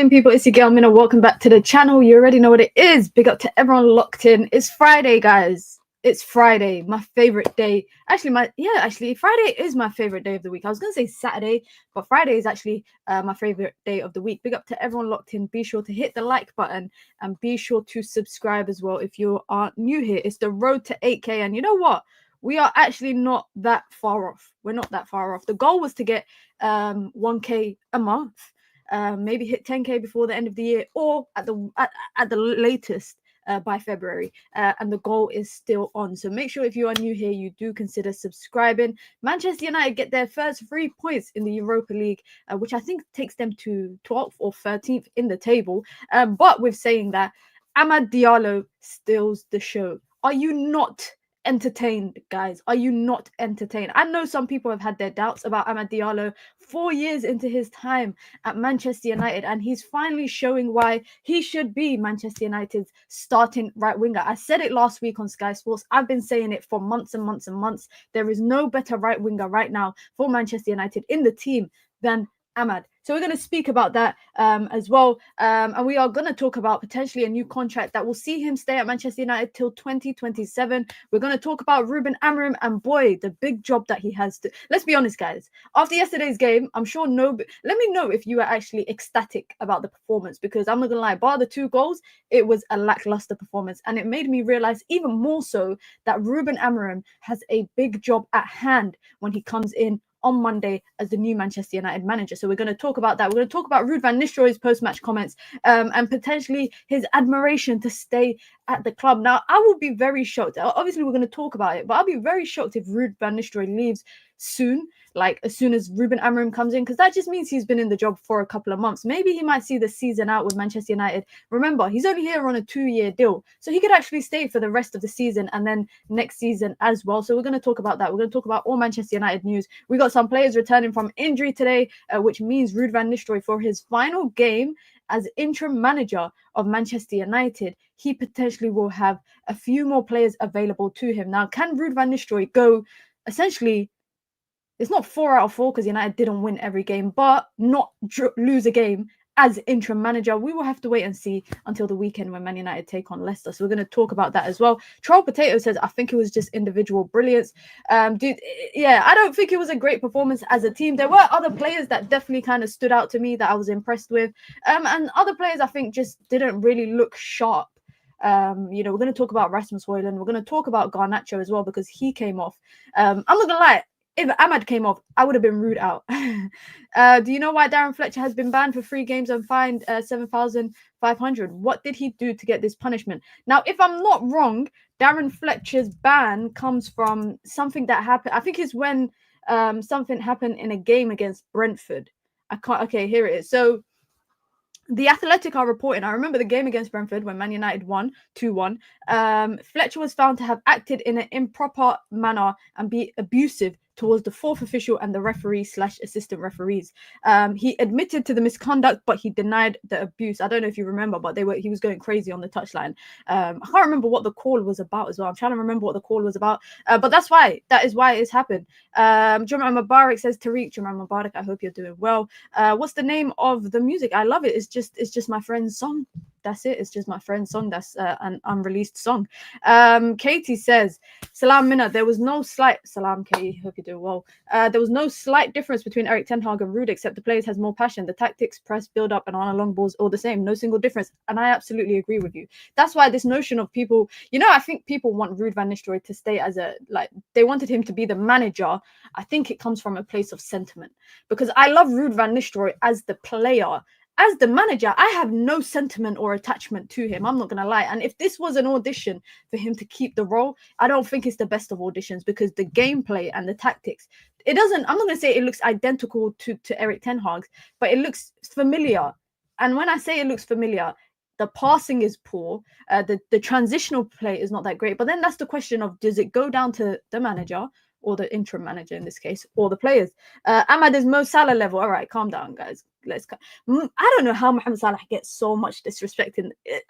morning, people. It's your girl Mina. Welcome back to the channel. You already know what it is. Big up to everyone locked in. It's Friday, guys. It's Friday, my favorite day. Actually, Friday is my favorite day of the week. I was gonna say Saturday, but Friday is actually my favorite day of the week. Big up to everyone locked in. Be sure to hit the like button and be sure to subscribe as well if you are new here. It's the road to 8K, and you know what? We are actually not that far off. We're not that far off. The goal was to get 1K a month. Maybe hit 10K before the end of the year, or at the latest by February. And the goal is still on. So make sure if you are new here, you do consider subscribing. Manchester United get their first 3 points in the Europa League, which I think takes them to 12th or 13th in the table. But with saying that, Amad Diallo steals the show. Are you not entertained, guys? Are you not entertained? I know some people have had their doubts about Amad Diallo 4 years into his time at Manchester United, and he's finally showing why he should be Manchester United's starting right winger. I said it last week on Sky Sports. I've been saying it for months and months and months. There is no better right winger right now for Manchester United in the team than Amad. So we're going to speak about that as well. And we are going to talk about potentially a new contract that will see him stay at Manchester United till 2027. We're going to talk about Ruben Amorim and boy, the big job that he has to. Let's be honest, guys. After yesterday's game, I'm sure let me know if you were actually ecstatic about the performance, because I'm not going to lie, bar the 2 goals, it was a lackluster performance. And it made me realize even more so that Ruben Amorim has a big job at hand when he comes in on Monday as the new Manchester United manager. So we're going to talk about that. We're going to talk about Ruud van Nistelrooy's post-match comments and potentially his admiration to stay at the club. Now, I will be very shocked. Obviously, we're going to talk about it, but I'll be very shocked if Ruud van Nistelrooy leaves soon, like as soon as Ruben Amorim comes in, because that just means he's been in the job for a couple of months. Maybe he might see the season out with Manchester United. Remember, he's only here on a 2-year deal, so he could actually stay for the rest of the season and then next season as well. So we're going to talk about that. We're going to talk about all Manchester United news. We got some players returning from injury today, which means Ruud van Nistelrooy, for his final game as interim manager of Manchester United, he potentially will have a few more players available to him. Now, can Ruud van Nistelrooy go essentially, it's not 4 out of 4 because United didn't win every game, but not lose a game as interim manager? We will have to wait and see until the weekend when Man United take on Leicester. So we're going to talk about that as well. Troll Potato says, I think it was just individual brilliance. Dude, yeah, I don't think it was a great performance as a team. There were other players that definitely kind of stood out to me that I was impressed with. And other players I think just didn't really look sharp. We're going to talk about Rasmus Hojlund. We're going to talk about Garnacho as well because he came off. I'm not going to lie. If Amad came off, I would have been ruled out. Do you know why Darren Fletcher has been banned for 3 games and fined 7,500? What did he do to get this punishment? Now, if I'm not wrong, Darren Fletcher's ban comes from something that happened. I think it's when something happened in a game against Brentford. Okay, here it is. So The Athletic are reporting, I remember the game against Brentford when Man United won 2-1. Fletcher was found to have acted in an improper manner and be abusive towards the 4th official and the referee/assistant referees. He admitted to the misconduct, but he denied the abuse. I don't know if you remember, but he was going crazy on the touchline. I can't remember what the call was about as well. I'm trying to remember what the call was about. But that is why it's happened. Juman Mubarak says, Tariq, Juman Mubarak, I hope you're doing well. What's the name of the music? I love it. It's just my friend's song. That's it. It's just my friend's song. That's an unreleased song. Katie says, Salam Minna, there was no slight... Salam, Katie. Hope you're doing well. There was no slight difference between Erik ten Hag and Ruud, except the players has more passion. The tactics, press, build up, and on a long balls all the same. No single difference. And I absolutely agree with you. That's why this notion of people... I think people want Ruud van Nistelrooy to stay as they wanted him to be the manager. I think it comes from a place of sentiment. Because I love Ruud van Nistelrooy as the player. As the manager, I have no sentiment or attachment to him. I'm not going to lie. And if this was an audition for him to keep the role, I don't think it's the best of auditions because the gameplay and the tactics, I'm not going to say it looks identical to Erik ten Hag's, but it looks familiar. And when I say it looks familiar, the passing is poor. The transitional play is not that great. But then that's the question of, does it go down to the manager or the interim manager in this case, or the players? Amad is Mo Salah level. All right, calm down, guys. I don't know how Mohamed Salah gets so much disrespect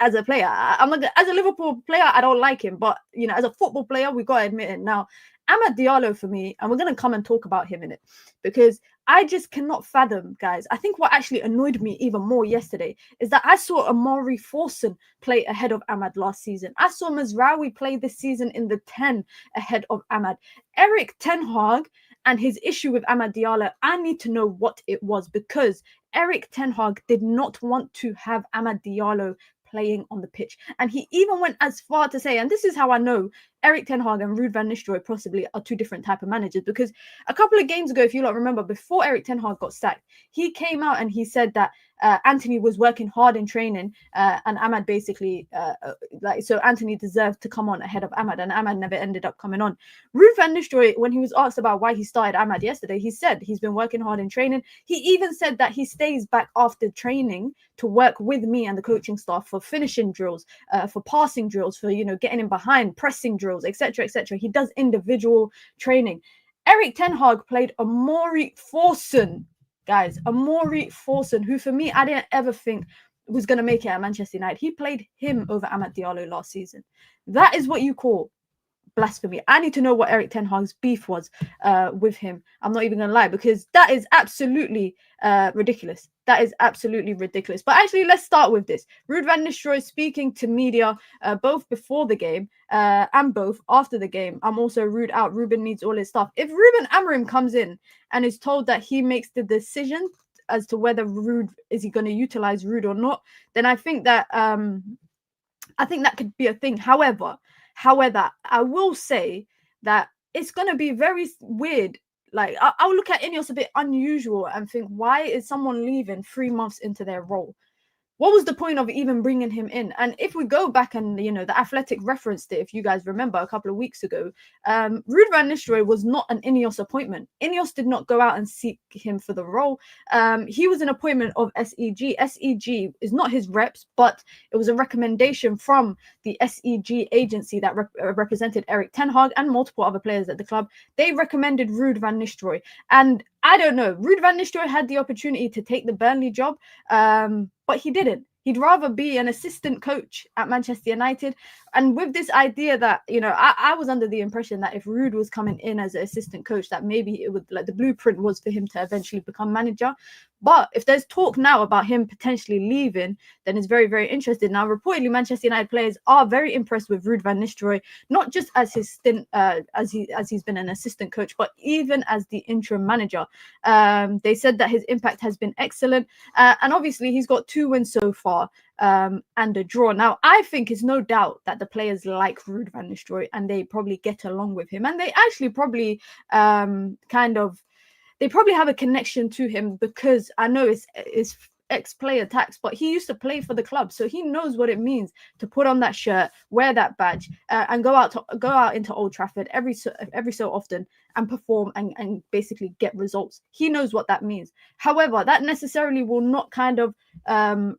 as a player. As a Liverpool player, I don't like him, but as a football player, we got to admit it. Now, Amad Diallo for me, and we're going to come and talk about him in it, because I just cannot fathom, guys. I think what actually annoyed me even more yesterday is that I saw Amorim play ahead of Amad last season. I saw Mazraoui play this season in the 10 ahead of Amad. Erik ten Hag and his issue with Amad Diallo, I need to know what it was, because Erik ten Hag did not want to have Amad Diallo playing on the pitch. And he even went as far to say, and this is how I know Erik ten Hag and Ruud van Nistelrooy possibly are two different type of managers, because a couple of games ago, if you lot remember, before Erik ten Hag got sacked, he came out and he said that Anthony was working hard in training, and Amad basically so Anthony deserved to come on ahead of Amad, and Amad never ended up coming on. Ruud van Nistelrooy, when he was asked about why he started Amad yesterday, he said he's been working hard in training. He even said that he stays back after training to work with me and the coaching staff for finishing drills, for passing drills, for getting in behind, pressing drills, etc., etc. He does individual training. Erik ten Hag played Amorim, guys, Amorim, who for me, I didn't ever think was going to make it at Manchester United. He played him over Amad Diallo last season. That is what you call blasphemy. I need to know what Erik ten Hag's beef was with him. I'm not even going to lie, because that is absolutely ridiculous. That is absolutely ridiculous. But actually, let's start with this. Ruud van Nistelrooy speaking to media both before the game and both after the game. I'm also Ruud out. Ruben needs all his stuff. If Ruben Amorim comes in and is told that he makes the decision as to whether Ruud is he going to utilize Ruud or not, then I think that could be a thing. However, I will say that it's going to be very weird. Like, I'll look at Ineos a bit unusual and think, why is someone leaving 3 months into their role? What was the point of even bringing him in? And if we go back and, the Athletic referenced it, if you guys remember a couple of weeks ago, Ruud van Nistelrooy was not an Ineos appointment. Ineos did not go out and seek him for the role. He was an appointment of SEG. SEG is not his reps, but it was a recommendation from the SEG agency that represented Erik ten Hag and multiple other players at the club. They recommended Ruud van Nistelrooy. And I don't know, Ruud van Nistelrooy had the opportunity to take the Burnley job, but he didn't. He'd rather be an assistant coach at Manchester United. And with this idea that, I was under the impression that if Ruud was coming in as an assistant coach, that maybe it would, like, the blueprint was for him to eventually become manager. But if there's talk now about him potentially leaving, then it's very, very interesting. Now, reportedly, Manchester United players are very impressed with Ruud van Nistelrooy, not just as his stint, as he's been an assistant coach, but even as the interim manager. They said that his impact has been excellent. And obviously, he's got 2 wins so far and a draw. Now, I think it's no doubt that the players like Ruud van Nistelrooy and they probably get along with him. And they actually probably they probably have a connection to him, because I know it's ex-player tax, but he used to play for the club, so he knows what it means to put on that shirt, wear that badge, and go out into Old Trafford every so often and perform and basically get results. He knows what that means. However, that necessarily will not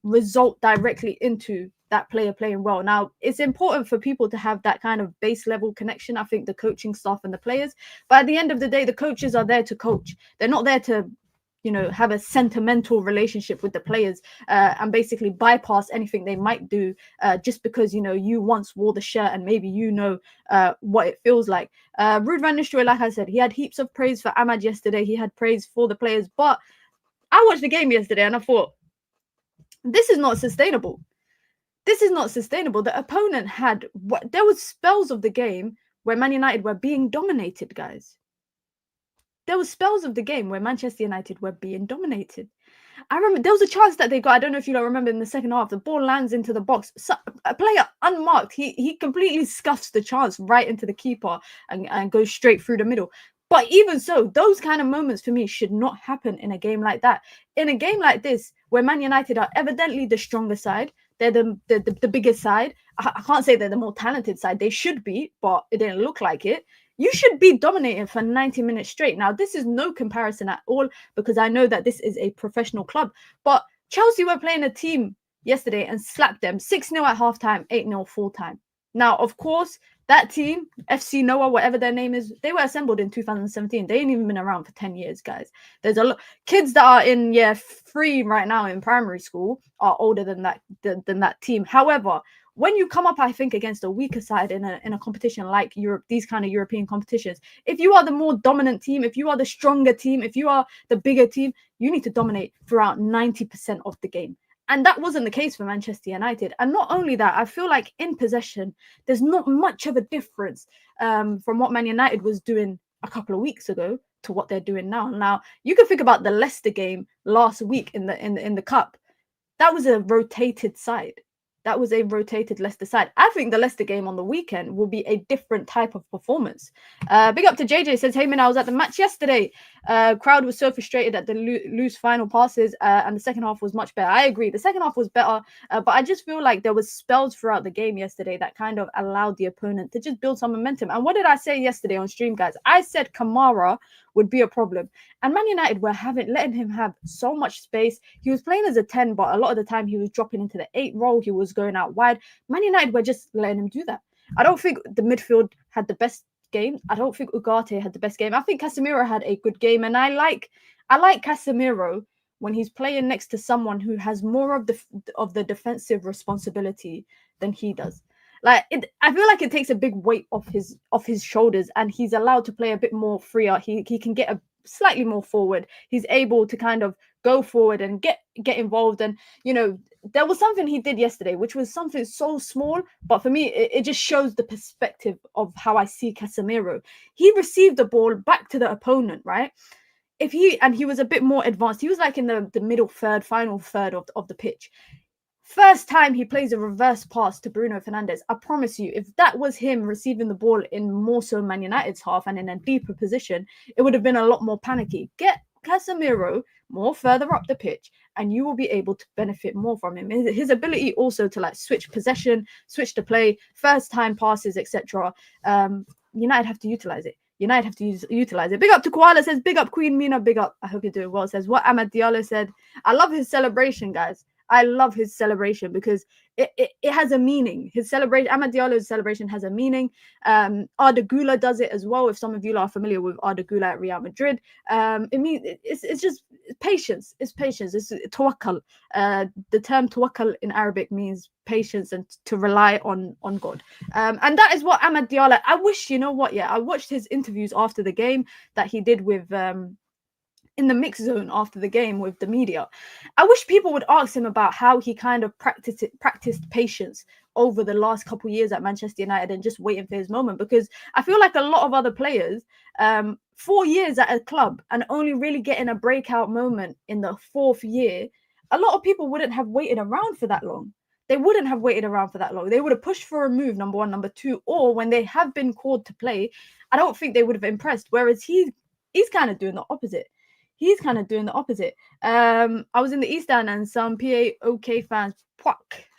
result directly into that player playing well. Now, it's important for people to have that kind of base level connection, I think, the coaching staff and the players. But at the end of the day, the coaches are there to coach. They're not there to, have a sentimental relationship with the players and basically bypass anything they might do just because, you once wore the shirt and maybe what it feels like. Ruud van Nistelrooy, like I said, he had heaps of praise for Amad yesterday. He had praise for the players. But I watched the game yesterday and I thought, this is not sustainable. This is not sustainable. The opponent there was spells of the game where Man United were being dominated, guys. There were spells of the game where Manchester United were being dominated. I remember there was a chance that they got, I don't know if you remember, in the second half, the ball lands into the box. So, a player unmarked, he completely scuffs the chance right into the keeper and goes straight through the middle. But even so, those kind of moments for me should not happen in a game like that. In a game like this, where Man United are evidently the stronger side, they're the biggest side. I can't say they're the more talented side. They should be, but it didn't look like it. You should be dominating for 90 minutes straight. Now, this is no comparison at all, because I know that this is a professional club. But Chelsea were playing a team yesterday and slapped them 6-0 at halftime, 8-0 full time. Now, of course, that team, FC Noah, whatever their name is, they were assembled in 2017. They ain't even been around for 10 years, guys. There's a lot kids that are in year 3 right now in primary school are older than that team. However, when you come up, I think, against a weaker side in a competition like Europe, these kind of European competitions, if you are the more dominant team, if you are the stronger team, if you are the bigger team, you need to dominate throughout 90% of the game. And that wasn't the case for Manchester United. And not only that, I feel like in possession, there's not much of a difference from what Man United was doing a couple of weeks ago to what they're doing now. Now, you can think about the Leicester game last week in the cup. That was a rotated side. That was a rotated Leicester side. I think the Leicester game on the weekend will be a different type of performance. Big up to JJ, says, hey man, I was at the match yesterday. Crowd was so frustrated at the loose final passes and the second half was much better. I agree. The second half was better, but I just feel like there was spells throughout the game yesterday that kind of allowed the opponent to just build some momentum. And what did I say yesterday on stream, guys? I said Kamara would be a problem. And Man United were letting him have so much space. He was playing as a 10, but a lot of the time he was dropping into the 8 role. He was going out wide. Man United were just letting him do that. I don't think the midfield had the best game. I don't think Ugarte had the best game. I think Casemiro had a good game. And I like Casemiro when he's playing next to someone who has more of the defensive responsibility than he does. I feel like it takes a big weight off his shoulders, and he's allowed to play a bit more freer. He can get a slightly more forward. He's able to kind of go forward and get involved. And there was something he did yesterday, which was something so small, but for me, it just shows the perspective of how I see Casemiro. He received the ball back to the opponent, right? He was a bit more advanced. He was like in the middle third, final third of the pitch. First time he plays a reverse pass to Bruno Fernandes, I promise you, if that was him receiving the ball in more so Man United's half and in a deeper position, it would have been a lot more panicky. Get Casemiro more further up the pitch and you will be able to benefit more from him. His ability also to switch possession, switch the play, first time passes, etc. United have to utilize it. United have to utilize it. Big up to Koala, says, big up Queen Mina, big up. I hope you're doing well. Says, what Amad Diallo said. I love his celebration, guys. I love his celebration because it has a meaning. His celebration, Amad Diallo's celebration has a meaning. Arda Güler does it as well. If some of you are familiar with Arda Güler at Real Madrid, it means it's just patience. It's patience. It's tawakkal. The term tawakkal in Arabic means patience and to rely on God. And that is what Amad Diallo. I wish, you know what? Yeah, I watched his interviews after the game that he did with in the mix zone after the game with the media. I wish people would ask him about how he kind of practiced patience over the last couple of years at Manchester United and just waiting for his moment, because I feel like a lot of other players, 4 years at a club and only really getting a breakout moment in the 4th year, a lot of people wouldn't have waited around for that long. They wouldn't have waited around for that long. They would have pushed for a move, number one. Number two, or when they have been called to play, I don't think they would have impressed. Whereas he's kind of doing the opposite. He's kind of doing the opposite. I was in the East End and some PAOK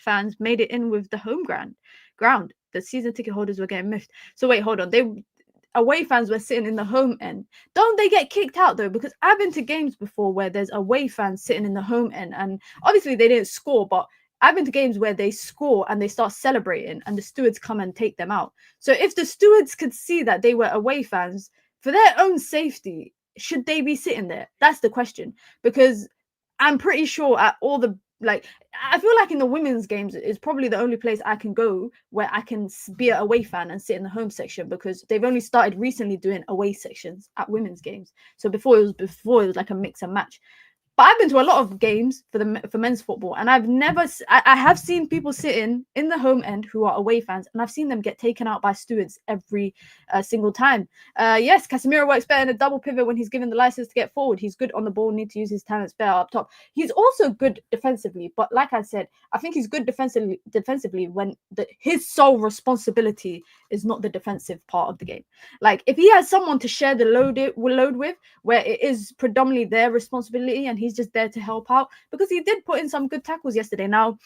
fans made it in with the home ground. The season ticket holders were getting miffed. So wait, hold on. Away fans were sitting in the home end. Don't they get kicked out though? Because I've been to games before where there's away fans sitting in the home end, and obviously they didn't score, but I've been to games where they score and they start celebrating and the stewards come and take them out. So if the stewards could see that they were away fans, for their own safety, should they be sitting there? That's the question. Because I'm pretty sure at all the, I feel like in the women's games is probably the only place I can go where I can be an away fan and sit in the home section, because they've only started recently doing away sections at women's games. So before it was like a mix and match. But I've been to a lot of games for men's football, and I have seen people sitting in the home end who are away fans, and I've seen them get taken out by stewards every single time. Yes, Casemiro works better in a double pivot when he's given the license to get forward. He's good on the ball, need to use his talents better up top. He's also good defensively, but like I said, I think he's good defensively when his sole responsibility is not the defensive part of the game. Like if he has someone to share the load with, where it is predominantly their responsibility and he's just there to help out, because he did put in some good tackles yesterday. Now,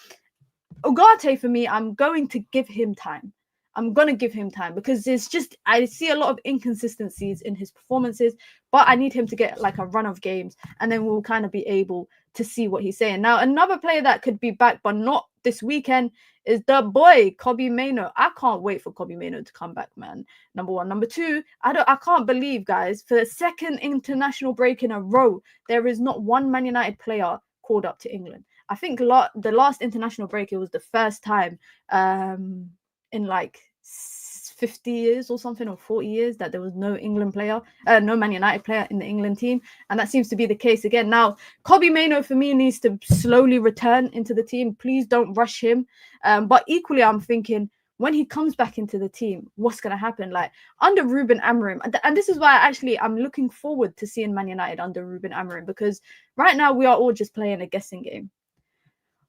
Ugarte, for me, I'm going to give him time. Because it's just, I see a lot of inconsistencies in his performances, but I need him to get like a run of games and then we'll kind of be able to see what he's saying. Now, another player that could be back, but not this weekend, is the boy, Kobbie Mainoo. I can't wait for Kobbie Mainoo to come back, man. Number one. Number two, I can't believe, guys, for the second international break in a row, there is not one Man United player called up to England. I think the last international break, it was the first time in like 50 years or something, or 40 years, that there was no England player, no Man United player in the England team. And that seems to be the case again. Now, Kobbie Mainoo for me needs to slowly return into the team. Please don't rush him. But equally, I'm thinking, when he comes back into the team, what's going to happen? Like under Ruben Amorim, and this is why I'm looking forward to seeing Man United under Ruben Amorim, because right now we are all just playing a guessing game.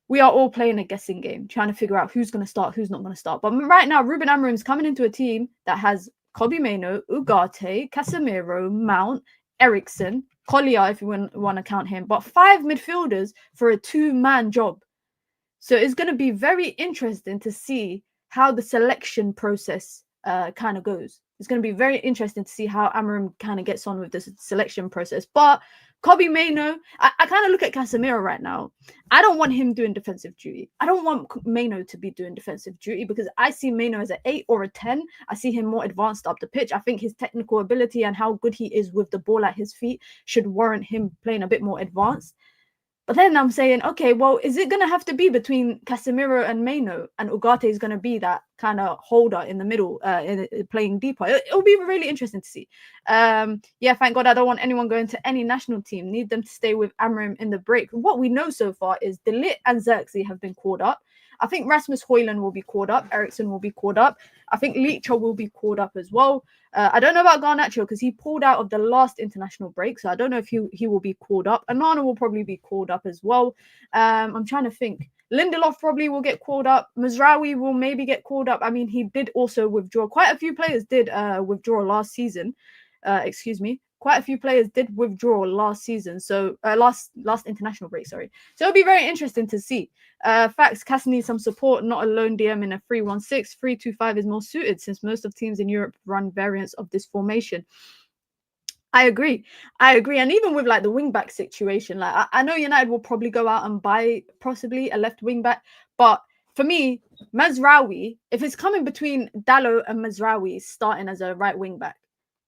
We are all playing a guessing game, trying to figure out who's going to start, who's not going to start. But right now, Ruben Amorim's coming into a team that has Kobbie Mainoo, Ugarte, Casemiro, Mount, Eriksen, Collier, if you want to count him, but 5 midfielders for a 2-man job. So it's going to be very interesting to see how the selection process kind of goes. It's going to be very interesting to see how Amorim kind of gets on with this selection process. But Kobbie Mainoo, I kind of look at Casemiro right now. I don't want him doing defensive duty. I don't want Mainoo to be doing defensive duty, because I see Mainoo as an 8 or a 10. I see him more advanced up the pitch. I think his technical ability and how good he is with the ball at his feet should warrant him playing a bit more advanced. But then I'm saying, okay, well, is it going to have to be between Casemiro and Mainoo, and Ugarte is going to be that kind of holder in the middle, playing deeper? It'll be really interesting to see. Yeah, thank God I don't want anyone going to any national team. Need them to stay with Amorim in the break. What we know so far is De Ligt and Xerxes have been called up. I think Rasmus Hojlund will be called up. Eriksen will be called up. I think Leacher will be called up as well. I don't know about Garnacho, because he pulled out of the last international break. So I don't know if he will be called up. Anana will probably be called up as well. I'm trying to think. Lindelof probably will get called up. Mazraoui will maybe get called up. I mean, he did also withdraw. Quite a few players did withdraw last season. Quite a few players did withdraw last season. So last international break, sorry. So it'll be very interesting to see. Facts, Cass needs some support, not a lone DM in a 3-1-6. 3-2-5 is more suited, since most of teams in Europe run variants of this formation. I agree. And even with like the wing back situation, like I know United will probably go out and buy possibly a left wing back, but for me, Mazraoui, if it's coming between Diallo and Mazraoui starting as a right wing back,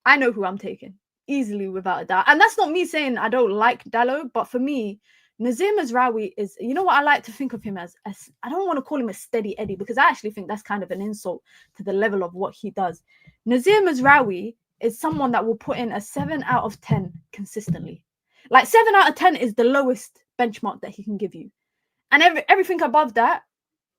I know who I'm taking easily, without a doubt. And that's not me saying I don't like Diallo, but for me, Nazir Mazraoui is, you know what I like to think of him as I don't want to call him a steady Eddie, because I actually think that's kind of an insult to the level of what he does. Nazir Mazraoui is someone that will put in a 7 out of 10 consistently. Like 7 out of 10 is the lowest benchmark that he can give you. And everything above that,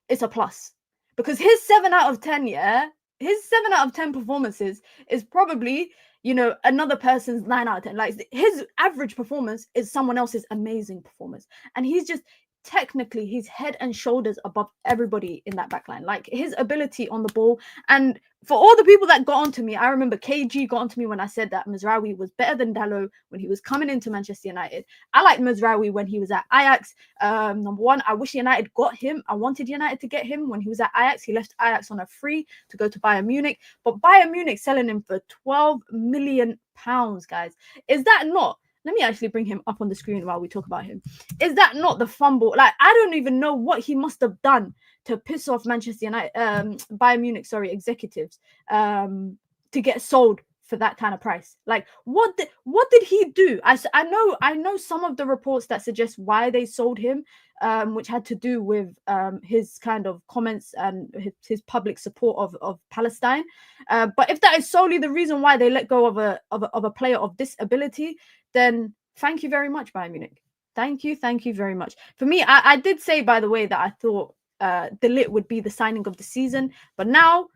it's a plus. Because his 7 out of 10, his 7 out of 10 performances is probably, you know, another person's 9 out of 10. Like his average performance is someone else's amazing performance. And he's just technically, he's head and shoulders above everybody in that backline. Like his ability on the ball. And for all the people that got onto me, I remember KG got onto me when I said that Mazraoui was better than Diallo when he was coming into Manchester United. I liked Mazraoui when he was at Ajax. Number one, I wish United got him. I wanted United to get him when he was at Ajax. He left Ajax on a free to go to Bayern Munich. But Bayern Munich selling him for £12 million, guys. Is that not... Let me actually bring him up on the screen while we talk about him. Is that not the fumble? Like, I don't even know what he must have done to piss off Manchester United, Bayern Munich, executives, to get sold for that kind of price. Like, what did he do? I know some of the reports that suggest why they sold him, which had to do with his kind of comments and his public support of Palestine. But if that is solely the reason why they let go of a player of this ability, then thank you very much, Bayern Munich. Thank you very much. For me, I did say, by the way, that I thought De Ligt would be the signing of the season, but now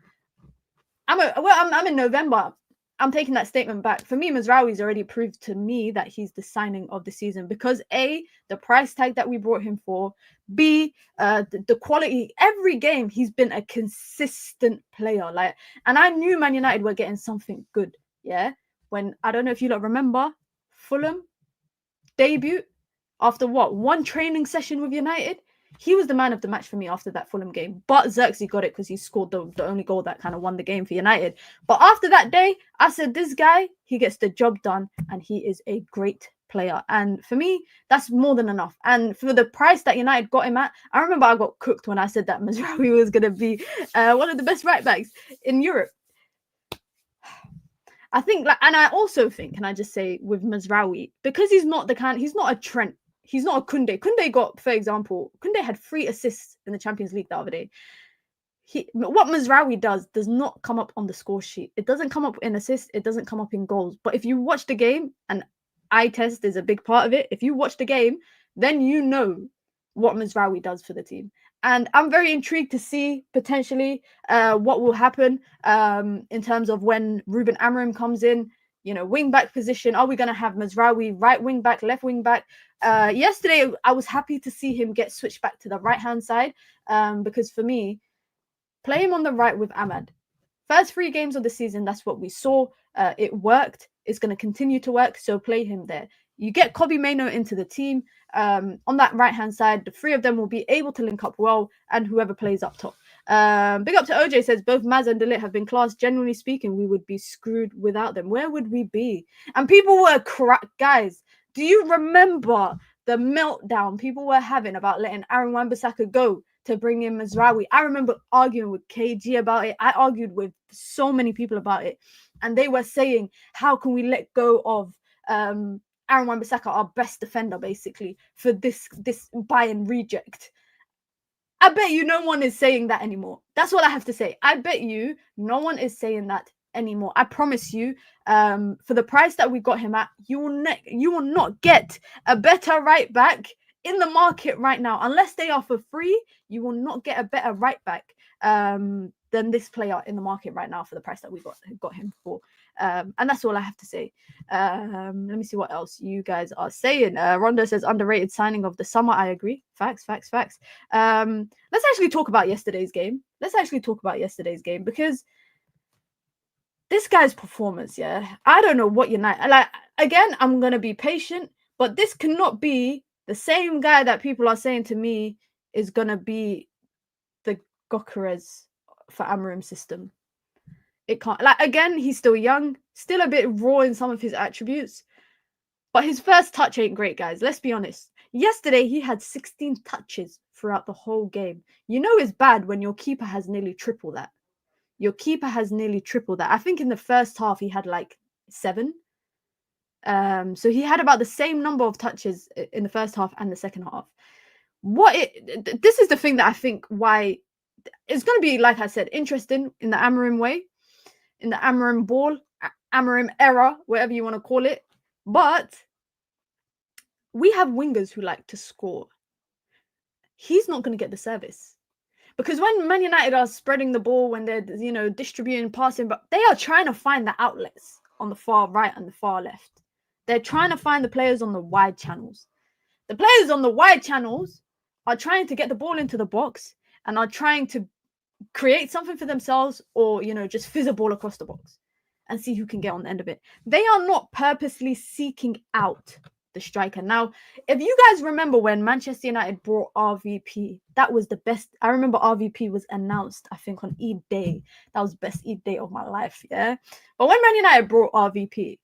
I'm in November. I'm taking that statement back. For me, Mazraoui's already proved to me that he's the signing of the season, because A, the price tag that we brought him for, B, the quality. Every game he's been a consistent player. Like, and I knew Man United were getting something good. Yeah, when I don't know if you lot remember Fulham debut after one training session with United. He was the man of the match for me after that Fulham game. But Xerxes got it because he scored the only goal that kind of won the game for United. But after that day, I said, this guy, he gets the job done and he is a great player. And for me, that's more than enough. And for the price that United got him at, I remember I got cooked when I said that Mazraoui was going to be one of the best right backs in Europe. I think, and I also think, can I just say, with Mazraoui, because he's not a Trent. He's not a Koundé. Koundé got, for example, Koundé had 3 assists in the Champions League the other day. What Mazraoui does not come up on the score sheet. It doesn't come up in assists. It doesn't come up in goals. But if you watch the game, and eye test is a big part of it, if you watch the game, then you know what Mazraoui does for the team. And I'm very intrigued to see potentially what will happen in terms of when Ruben Amorim comes in. You know, wing back position. Are we going to have Mazraoui right wing back, left wing back? Yesterday, I was happy to see him get switched back to the right-hand side because for me, play him on the right with Amad. First 3 games of the season, that's what we saw. It worked. It's going to continue to work, so play him there. You get Kobbie Mainoo into the team. On that right-hand side, the 3 of them will be able to link up well, and whoever plays up top. Big up to OJ says, both Maz and Delit have been class. Generally speaking, we would be screwed without them. Where would we be? And people were guys, do you remember the meltdown people were having about letting Aaron Wan-Bissaka go to bring in Mazraoui? I remember arguing with KG about it. I argued with so many people about it. And they were saying, how can we let go of Aaron Wan-Bissaka, our best defender, basically, for this Bayern reject? I bet you no one is saying that anymore. That's what I have to say. I bet you no one is saying that anymore. I promise you, for the price that we got him at, you will not get a better right back in the market right now. Unless they are for free, you will not get a better right back than this player in the market right now for the price that we got him for. And that's all I have to say. Let me see what else you guys are saying. Rondo says underrated signing of the summer. I agree. Facts. Let's actually talk about yesterday's game. Because this guy's performance, yeah, I don't know what United like. Again, I'm gonna be patient, but this cannot be the same guy that people are saying to me is gonna be the Gokeres for Amorim system. It can't. Like, again, he's still young, still a bit raw in some of his attributes, but his first touch ain't great, guys. Let's be honest. Yesterday, he had 16 touches throughout the whole game. You know it's bad when your keeper has nearly triple that. I think in the first half, he had like 7. So he had about the same number of touches in the first half and the second half. This is the thing that I think why it's going to be, like I said, interesting in the Amorim way, in the Amorim ball, Amorim era, whatever you want to call it. But we have wingers who like to score. He's not going to get the service. Because when Man United are spreading the ball, when they're, distributing, passing, but they are trying to find the outlets on the far right and the far left. They're trying to find the players on the wide channels. The players on the wide channels are trying to get the ball into the box and are trying to create something for themselves or, just fizz a ball across the box and see who can get on the end of it. They are not purposely seeking out the striker. Now, if you guys remember when Manchester United brought RVP, that was the best. I remember RVP was announced, I think, on Eid Day. That was the best Eid Day of my life, yeah? But when Man United brought RVP,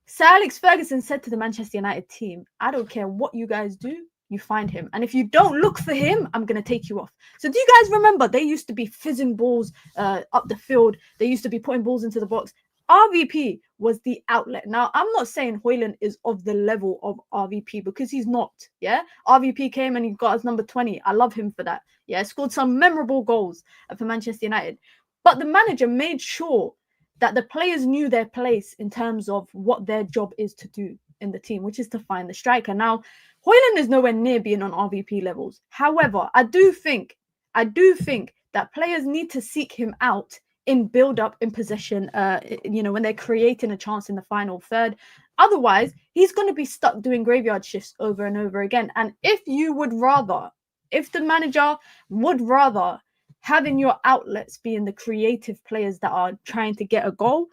Sir Alex Ferguson said to the Manchester United team, I don't care what you guys do, you find him. And if you don't look for him, I'm going to take you off. So do you guys remember they used to be fizzing balls up the field? They used to be putting balls into the box. RVP was the outlet. Now, I'm not saying Hojlund is of the level of RVP because he's not, yeah? RVP came and he got us number 20. I love him for that. Yeah, scored some memorable goals for Manchester United. But the manager made sure that the players knew their place in terms of what their job is to do in the team, which is to find the striker. Now, Hojlund is nowhere near being on RVP levels. However, I do think that players need to seek him out in build-up, in possession, when they're creating a chance in the final third. Otherwise, he's going to be stuck doing graveyard shifts over and over again. And if the manager would rather having your outlets being the creative players that are trying to get a goal,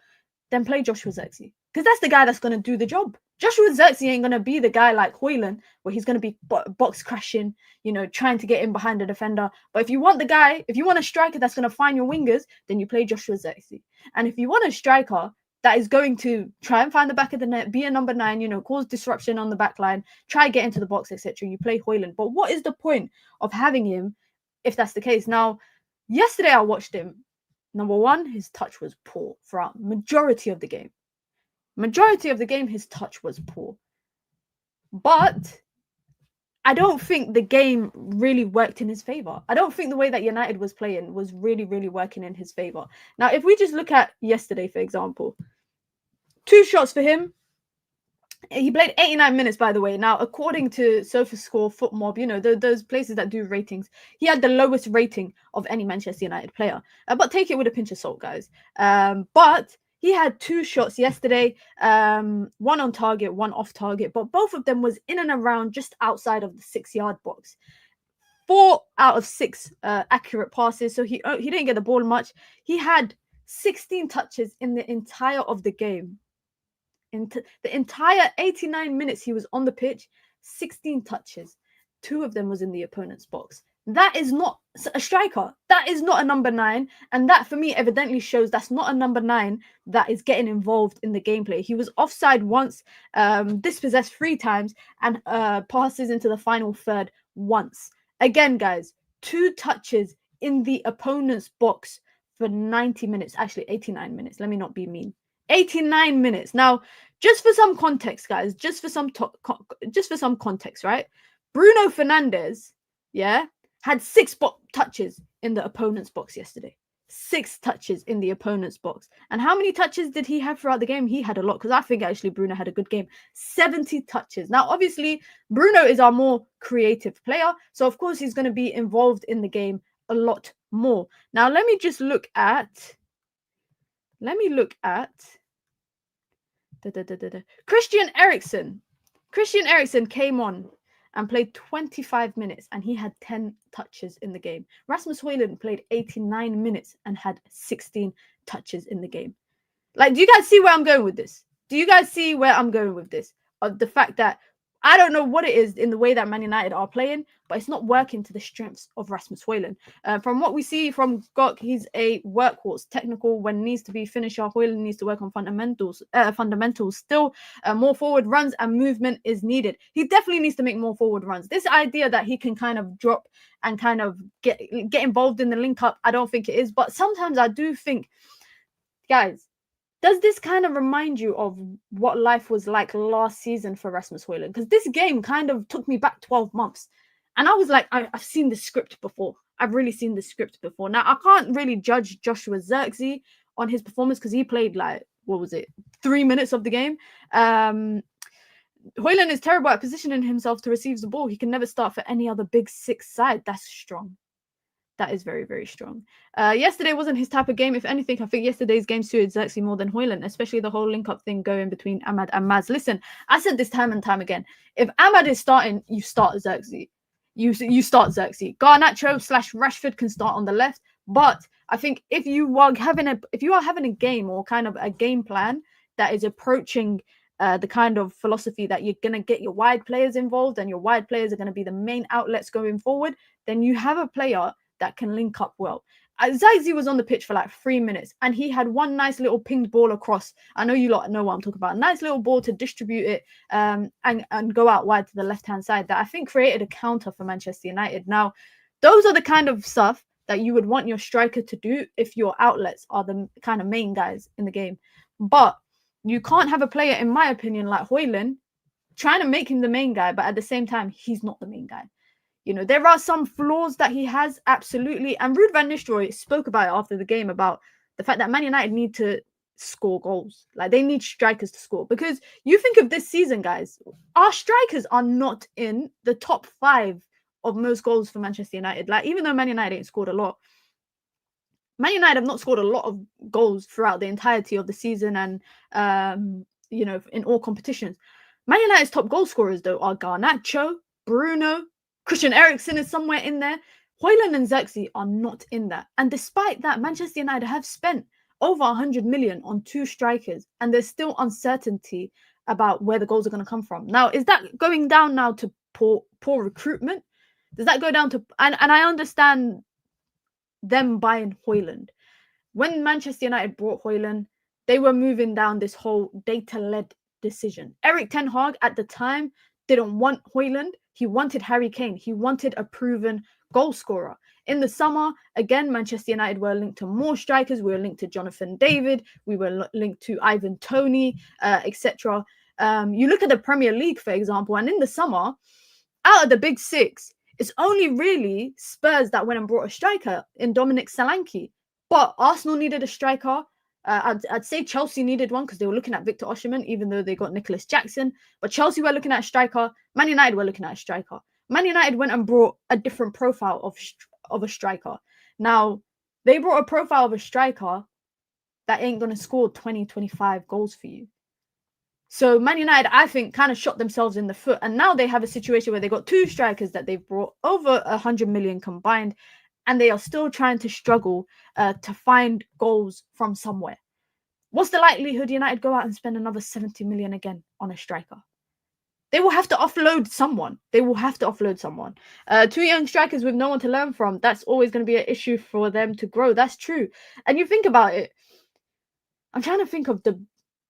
then play Joshua Zirkzee. Because that's the guy that's going to do the job. Joshua Zirkzee ain't going to be the guy like Hojlund, where he's going to be box crashing, trying to get in behind the defender. But if you want a striker that's going to find your wingers, then you play Joshua Zirkzee. And if you want a striker that is going to try and find the back of the net, be a number 9, cause disruption on the back line, try get into the box, etc., you play Hojlund. But what is the point of having him if that's the case? Now, yesterday I watched him. Number 1, his touch was poor throughout majority of the game. His touch was poor. But I don't think the game really worked in his favor. I don't think the way that United was playing was really, really working in his favor. Now, if we just look at yesterday, for example, 2 shots for him. He played 89 minutes, by the way. Now, according to SofaScore, FootMob, you know, those places that do ratings, he had the lowest rating of any Manchester United player. But take it with a pinch of salt, guys. But he had 2 shots yesterday, one on target, one off target, but both of them was in and around just outside of the 6-yard box. 4 out of 6 accurate passes, so he didn't get the ball much. He had 16 touches in the entire of the game. Into the entire 89 minutes he was on the pitch, 16 touches. 2 of them was in the opponent's box. That is not a striker. That is not a number 9. And that, for me, evidently shows that's not a number 9 that is getting involved in the gameplay. He was offside once, dispossessed 3 times, and passes into the final third once. Again, guys, 2 touches in the opponent's box for 90 minutes. Actually, 89 minutes. Let me not be mean. 89 minutes. Now, just for some context, guys, just for some context, right? Bruno Fernandes, had 6 touches in the opponent's box yesterday. 6 touches in the opponent's box. And how many touches did he have throughout the game? He had a lot, because I think actually Bruno had a good game. 70 touches. Now, obviously, Bruno is our more creative player, so of course he's going to be involved in the game a lot more. Now, let me look at Christian Eriksen. Christian Eriksen came on and played 25 minutes and he had 10 touches in the game. Rasmus Hojlund played 89 minutes and had 16 touches in the game. Like, do you guys see where I'm going with this? Do you guys see where I'm going with this? Of the fact that I don't know what it is in the way that Man United are playing, but it's not working to the strengths of Rasmus Hojlund. From what we see from Gok, he's a workhorse, technical when needs to be finisher. Hojlund needs to work on fundamentals. Still, more forward runs and movement is needed. He definitely needs to make more forward runs. This idea that he can kind of drop and kind of get involved in the link up, I don't think it is. But sometimes I do think, guys, does this kind of remind you of what life was like last season for Rasmus Hojlund? Because this game kind of took me back 12 months. And I was like, I've seen the script before. I've really seen the script before. Now, I can't really judge Joshua Zirkzee on his performance because he played 3 minutes of the game. Hojlund is terrible at positioning himself to receive the ball. He can never start for any other big 6 side. That's strong. That is very, very strong. Yesterday wasn't his type of game. If anything, I think yesterday's game suited Zirkzee more than Hojlund, especially the whole link-up thing going between Amad and Maz. Listen, I said this time and time again. If Amad is starting, you start Zirkzee. You start Zirkzee. Garnacho / Rashford can start on the left. But I think if you are having a game or kind of a game plan that is approaching the kind of philosophy that you're going to get your wide players involved and your wide players are going to be the main outlets going forward, then you have a player that can link up well. Zirkzee was on the pitch for 3 minutes and he had one nice little pinged ball across. I know you lot know what I'm talking about. A nice little ball to distribute it and go out wide to the left-hand side that I think created a counter for Manchester United. Now, those are the kind of stuff that you would want your striker to do if your outlets are the kind of main guys in the game. But you can't have a player, in my opinion, like Hojlund, trying to make him the main guy, but at the same time, he's not the main guy. You know, there are some flaws that he has, absolutely. And Ruud van Nistelrooy spoke about it after the game about the fact that Man United need to score goals. Like, they need strikers to score. Because you think of this season, guys, our strikers are not in the top 5 of most goals for Manchester United. Like, even though Man United ain't scored a lot, Man United have not scored a lot of goals throughout the entirety of the season and, in all competitions. Man United's top goal scorers, though, are Garnacho, Bruno, Christian Eriksen is somewhere in there. Hojlund and Zirkzee are not in that. And despite that, Manchester United have spent over 100 million on 2 strikers, and there's still uncertainty about where the goals are going to come from. Now, is that going down now to poor recruitment? Does that go down to... And I understand them buying Hojlund. When Manchester United bought Hojlund, they were moving down this whole data-led decision. Erik ten Hag at the time didn't want Hojlund. He wanted Harry Kane. He wanted a proven goal scorer. In the summer, again, Manchester United were linked to more strikers. We were linked to Jonathan David. We were linked to Ivan Toney, etc. You look at the Premier League, for example, and in the summer, out of the big six, it's only really Spurs that went and brought a striker in Dominic Solanke. But Arsenal needed a striker. I'd say Chelsea needed one because they were looking at Victor Osimhen, even though they got Nicholas Jackson. But Chelsea were looking at a striker. Man United were looking at a striker. Man United went and brought a different profile of a striker. Now, they brought a profile of a striker that ain't going to score 20, 25 goals for you. So Man United, I think, kind of shot themselves in the foot. And now they have a situation where they got two strikers that they've brought over 100 million combined. And they are still trying to struggle to find goals from somewhere. What's the likelihood United go out and spend another 70 million again on a striker? They will have to offload someone. Two young strikers with no one to learn from, that's always going to be an issue for them to grow. That's true. And you think about it, I'm trying to think of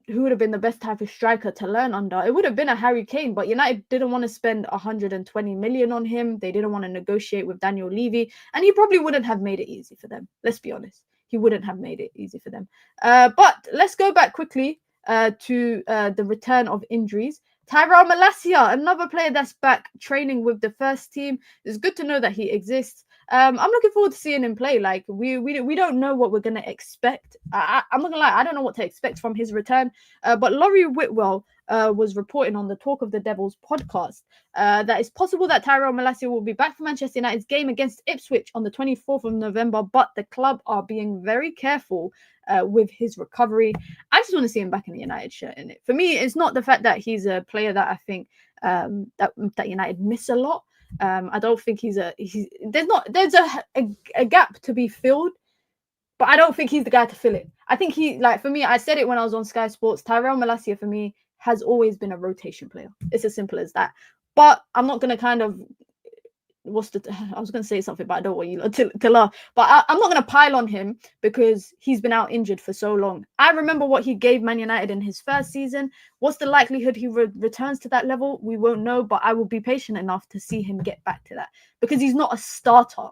who would have been the best type of striker to learn under. It would have been a Harry Kane, but United didn't want to spend 120 million on him. They didn't want to negotiate with Daniel Levy, and he probably wouldn't have made it easy for them. Let's be honest. He wouldn't have made it easy for them. But let's go back quickly to the return of injuries. Tyrell Malacia, another player that's back training with the first team. It's good to know that he exists. I'm looking forward to seeing him play. Like we don't know what we're gonna expect. I'm not gonna lie, I don't know what to expect from his return. But Laurie Whitwell was reporting on the Talk of the Devils podcast that it's possible that Tyrell Malacia will be back for Manchester United's game against Ipswich on the 24th of November, but the club are being very careful with his recovery. I just want to see him back in the United shirt. In it, for me, it's not the fact that he's a player that I think that United miss a lot. I don't think there's a gap to be filled, but I don't think he's the guy to fill it. I think for me, I said it when I was on Sky Sports, Tyrell Malacia for me has always been a rotation player. It's as simple as that. But I'm not going to I was going to say something, but I don't want you to laugh. But I'm not going to pile on him because he's been out injured for so long. I remember what he gave Man United in his first season. What's the likelihood he returns to that level? We won't know, but I will be patient enough to see him get back to that because he's not a starter.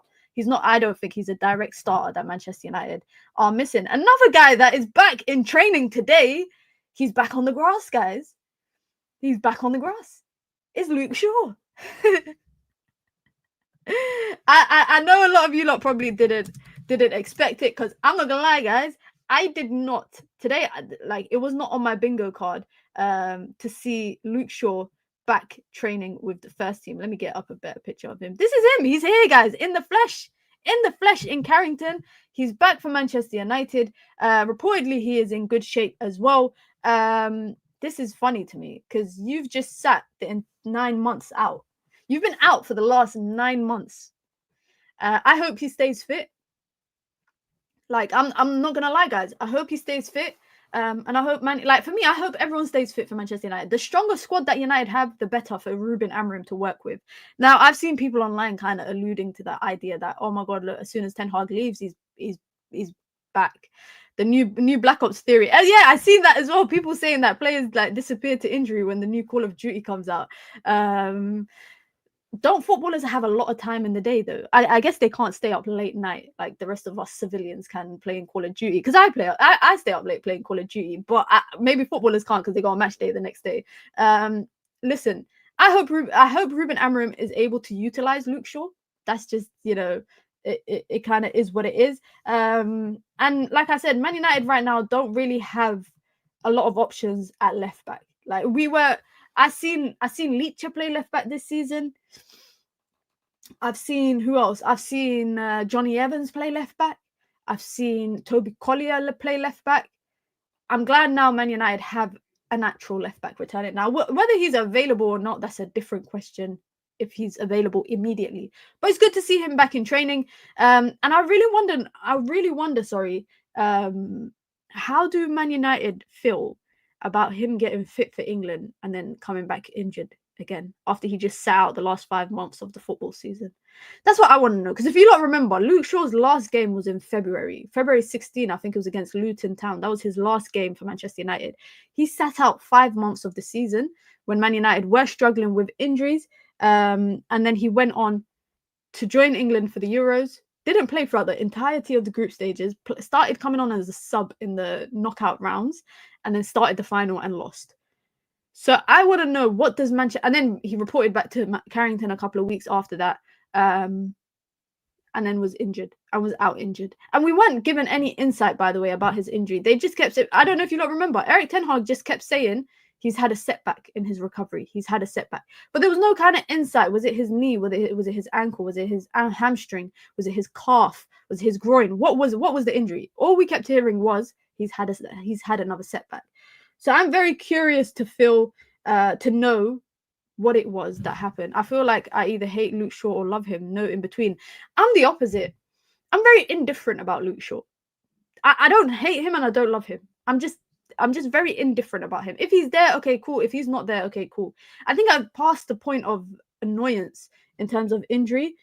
I don't think he's a direct starter that Manchester United are missing. Another guy that is back in training today, he's back on the grass, guys. He's back on the grass. It's Luke Shaw. I know a lot of you lot probably didn't expect it because I'm not gonna lie, guys. I did not today. It was not on my bingo card to see Luke Shaw back training with the first team. Let me get up a better picture of him. This is him. He's here, guys, in the flesh in Carrington. He's back for Manchester United. Reportedly, he is in good shape as well. This is funny to me because you've just sat in 9 months out. You've been out for the last 9 months. I hope he stays fit. I'm not gonna lie, guys. I hope he stays fit. And I hope for me, I hope everyone stays fit for Manchester United. The stronger squad that United have, the better for Ruben Amorim to work with. Now, I've seen people online kind of alluding to that idea that, oh my God, look, as soon as Ten Hag leaves, he's back. The new Black Ops theory. Yeah, I've seen that as well. People saying that players disappear to injury when the new Call of Duty comes out. Don't footballers have a lot of time in the day though? I guess they can't stay up late night like the rest of us civilians can playing Call of Duty. Because I stay up late playing Call of Duty, but maybe footballers can't because they got a match day the next day. Listen, I hope Ruben Amorim is able to utilize Luke Shaw. That's just it kind of is what it is. And like I said, Man United right now don't really have a lot of options at left back. I seen Leach play left back this season. I've seen who else? I've seen Johnny Evans play left back. I've seen Toby Collier play left back. I'm glad now Man United have a natural left back returning. Now, whether he's available or not, that's a different question. If he's available immediately, but it's good to see him back in training. And I really wonder. Sorry, how do Man United feel about him getting fit for England and then coming back injured again after he just sat out the last 5 months of the football season? That's what I want to know. Because if you lot remember, Luke Shaw's last game was in February 16, I think it was against Luton Town. That was his last game for Manchester United. He sat out 5 months of the season when Man United were struggling with injuries. And then he went on to join England for the Euros. Didn't play throughout the entirety of the group stages. Started coming on as a sub in the knockout rounds, and then started the final and lost. So I want to know, what does Manchester... And then he reported back to Carrington a couple of weeks after that, and then was injured and was out injured. And we weren't given any insight, by the way, about his injury. They just kept saying... I don't know if you lot remember, Erik ten Hag just kept saying he's had a setback in his recovery. He's had a setback. But there was no kind of insight. Was it his knee? Was it his ankle? Was it his hamstring? Was it his calf? Was it his groin? What was the injury? All we kept hearing was he's had another setback. So I'm very curious to know what it was that happened. I feel like I either hate Luke Shaw or love him. No in between. I'm the opposite. I'm very indifferent about Luke Shaw. I don't hate him and I don't love him. I'm just very indifferent about him. If he's there, okay, cool. If he's not there, okay, cool. I think I've passed the point of annoyance in terms of injury,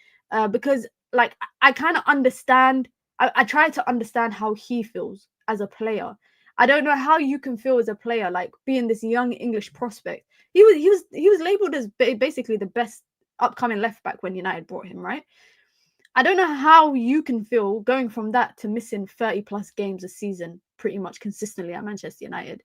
because like I kind of understand. I try to understand how he feels as a player. I don't know how you can feel as a player, like being this young English prospect. He was labeled as basically the best upcoming left back when United brought him, right? I don't know how you can feel going from that to missing 30 plus games a season pretty much consistently at Manchester United.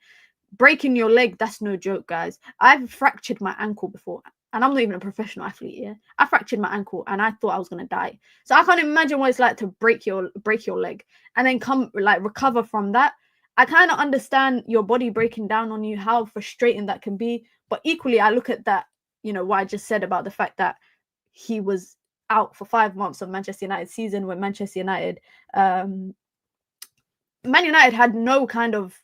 Breaking your leg, that's no joke, guys. I've fractured my ankle before, and I'm not even a professional athlete here. I fractured my ankle and I thought I was going to die. So I can't imagine what it's like to break your leg and then recover from that. I kind of understand your body breaking down on you, how frustrating that can be. But equally, I look at that, what I just said about the fact that he was out for 5 months of Manchester United season, when Manchester United, Man United had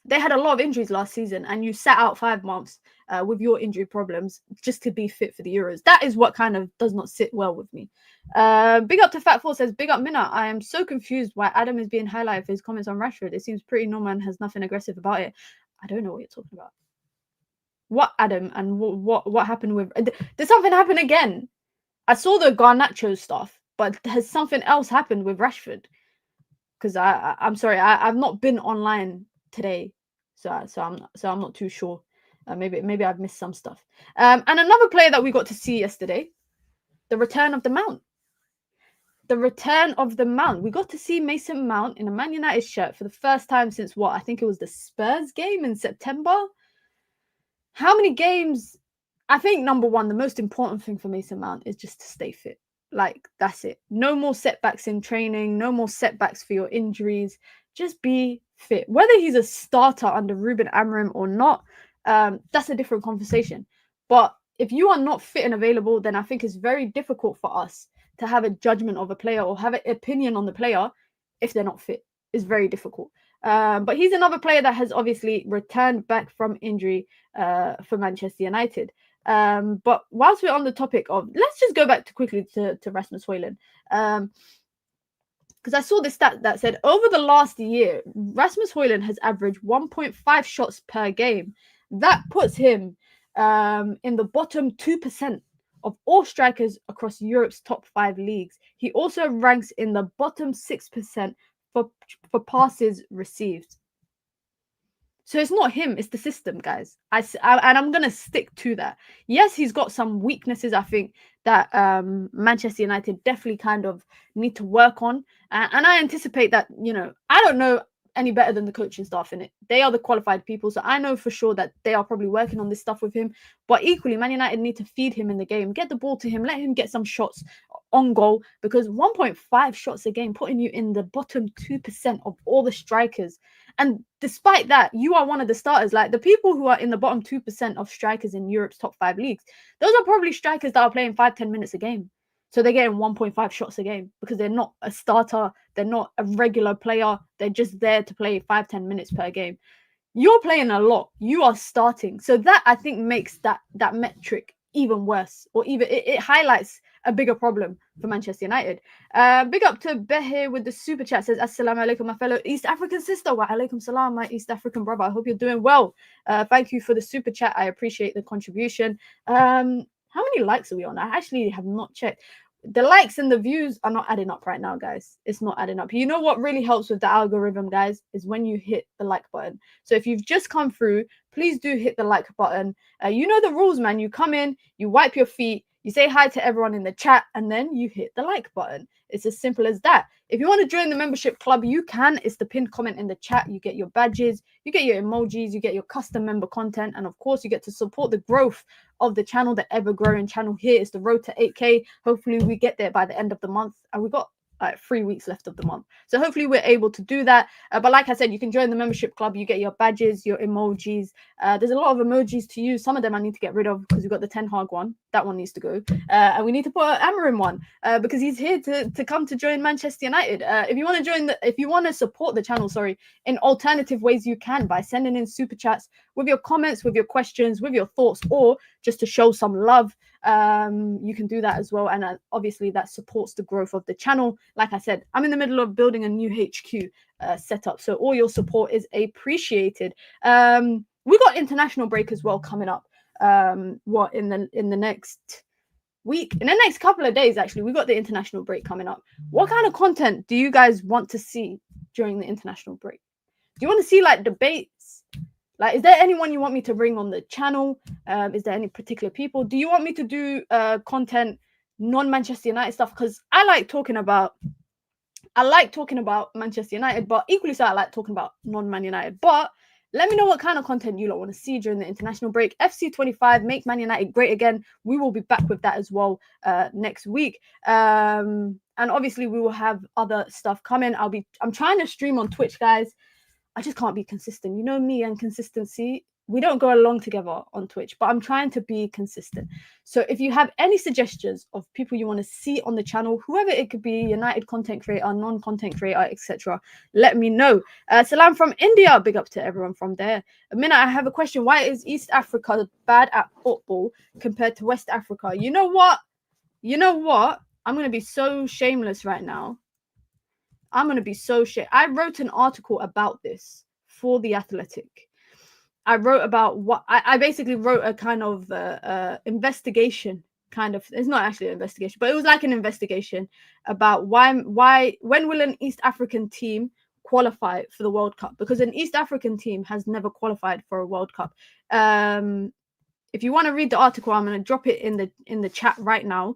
they had a lot of injuries last season, and you sat out 5 months with your injury problems just to be fit for the Euros. That is what kind of does not sit well with me. Big up to Fat4 says, big up Minna. I am so confused why Adam is being highlighted for his comments on Rashford. It seems pretty normal and has nothing aggressive about it. I don't know what you're talking about. What, Adam? And what happened with... Did something happen again? I saw the Garnacho stuff, but has something else happened with Rashford? Because I'm sorry, I've not been online today, so I'm not too sure. Maybe I've missed some stuff. And another player that we got to see yesterday, the return of the Mount. The return of the Mount. We got to see Mason Mount in a Man United shirt for the first time since what? I think it was the Spurs game in September. How many games? I think number one, the most important thing for Mason Mount is just to stay fit. Like, that's it. No more setbacks in training. No more setbacks for your injuries. Just be fit. Whether he's a starter under Ruben Amorim or not, that's a different conversation. But if you are not fit and available, then I think it's very difficult for us to have a judgment of a player or have an opinion on the player if they're not fit. It's very difficult. But he's another player that has obviously returned back from injury for Manchester United. But whilst we're on the topic of, let's just go back quickly to Rasmus Hojlund. Because I saw this stat that said over the last year, Rasmus Hojlund has averaged 1.5 shots per game. That puts him in the bottom 2% of all strikers across Europe's top 5 leagues. He also ranks in the bottom 6% for passes received. So it's not him, it's the system, guys. And I'm going to stick to that. Yes, he's got some weaknesses, I think, that Manchester United definitely kind of need to work on. And I anticipate that, I don't know any better than the coaching staff in it. They are the qualified people. So I know for sure that they are probably working on this stuff with him. But equally, Man United need to feed him in the game. Get the ball to him. Let him get some shots on goal. Because 1.5 shots a game, putting you in the bottom 2% of all the strikers. And despite that, you are one of the starters. Like, the people who are in the bottom 2% of strikers in Europe's top 5 leagues, those are probably strikers that are playing 5-10 minutes a game. So they're getting 1.5 shots a game because they're not a starter. They're not a regular player. They're just there to play 5-10 minutes per game. You're playing a lot. You are starting. So that, I think, makes that metric even worse, or even it highlights a bigger problem for Manchester United. Big up to Behir with the super chat, says, Assalamu alaikum, my fellow East African sister. Wa alaikum salam, my East African brother. I hope you're doing well. Thank you for the super chat. I appreciate the contribution. How many likes are we on? I actually have not checked. The likes and the views are not adding up right now, guys. It's not adding up. You know what really helps with the algorithm, guys, is when you hit the like button. So if you've just come through, please do hit the like button. You know the rules, man. You come in, you wipe your feet, You say hi to everyone in the chat, and then you hit the like button. It's as simple as that. If you want to join the membership club, you can. It's the pinned comment in the chat. You get your badges, you get your emojis, you get your custom member content, and of course, you get to support the growth of the channel, the ever-growing channel here. It's the road to 8K. Hopefully, we get there by the end of the month, and we got like 3 weeks left of the month. So hopefully we're able to do that. But like I said, you can join the membership club. You get your badges, your emojis. There's a lot of emojis to use. Some of them I need to get rid of because we've got the Ten Hag one. That one needs to go. And we need to put an Amorim one because he's here to come to join Manchester United. If you want to if you want to support the channel, in alternative ways, you can by sending in super chats with your comments, with your questions, with your thoughts, or just to show some love. You can do that as well, and obviously that supports the growth of the channel. Like I said, I'm in the middle of building a new HQ setup, so all your support is appreciated. We got international break as well coming up. In the next week, in the next couple of days, actually, we got the international break coming up. What kind of content do you guys want to see during the international break? Do you want to see like debates? Like, is there anyone you want me to bring on the channel? Is there any particular people? Do you want me to do content, non-Manchester United stuff? Because I like talking about Manchester United, but equally so I like talking about non-Man United. But let me know what kind of content you lot want to see during the international break. FC25, make Man United great again. We will be back with that as well next week. And obviously we will have other stuff coming. I'm trying to stream on Twitch, guys. I just can't be consistent. You know me and consistency. We don't go along together on Twitch, but I'm trying to be consistent. So if you have any suggestions of people you want to see on the channel, whoever it could be, United content creator, non-content creator, etc., let me know. Salam from India. Big up to everyone from there. Amina, I have a question. Why is East Africa bad at football compared to West Africa? You know what? I'm going to be so shameless right now. I wrote an article about this for The Athletic. I wrote about what I basically wrote a kind of investigation. It's not actually an investigation, but it was like an investigation about when will an East African team qualify for the World Cup? Because an East African team has never qualified for a World Cup. If you want to read the article, I'm going to drop it in the chat right now.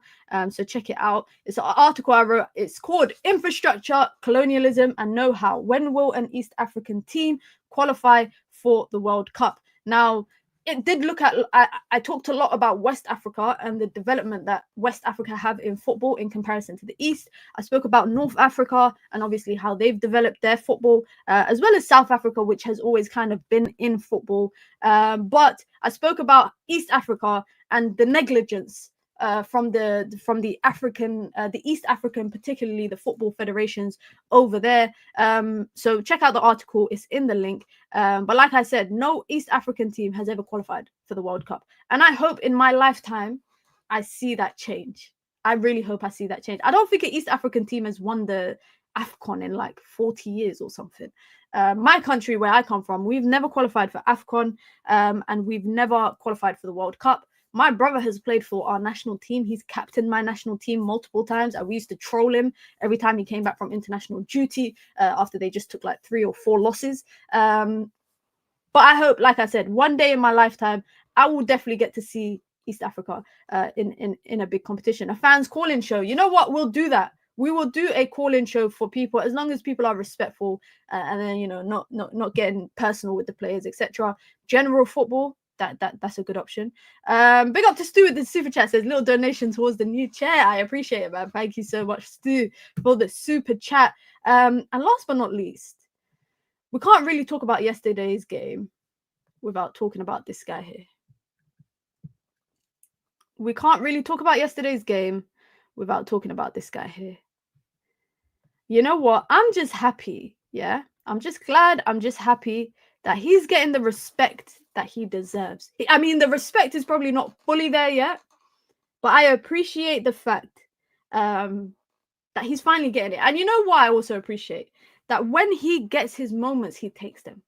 So check it out. It's an article I wrote. It's called Infrastructure, Colonialism and Know-How. When will an East African team qualify for the World Cup? Now, it did look at, I talked a lot about West Africa and the development that West Africa have in football in comparison to the East. I spoke about North Africa and obviously how they've developed their football, as well as South Africa, which has always kind of been in football. But I spoke about East Africa and the negligence from the East African, particularly the football federations over there. So check out the article, it's in the link. But like I said, no East African team has ever qualified for the World Cup, and I hope in my lifetime I see that change. I really hope I see that change. I don't think an East African team has won the AFCON in like 40 years or something. My country, where I come from, we've never qualified for AFCON, and we've never qualified for the World Cup. My brother has played for our national team. He's captained my national team multiple times. We used to troll him every time he came back from international duty after they just took like 3 or 4 losses. But I hope, like I said, one day in my lifetime, I will definitely get to see East Africa in a big competition. A fans call-in show. You know what? We'll do that. We will do a call-in show for people, as long as people are respectful and then, you know, not getting personal with the players, etc. General football. That's a good option. Big up to Stu with the super chat. Says little donation towards the new chair. I appreciate it, man. Thank you so much, Stu, for the super chat. And last but not least, we can't really talk about yesterday's game without talking about this guy here. We can't really talk about yesterday's game without talking about this guy here. You know what? I'm just happy. Yeah, I'm just glad. I'm just happy that he's getting the respect that he deserves. I mean, the respect is probably not fully there yet, but I appreciate the fact that he's finally getting it. And you know what I also appreciate? That when he gets his moments, he takes them.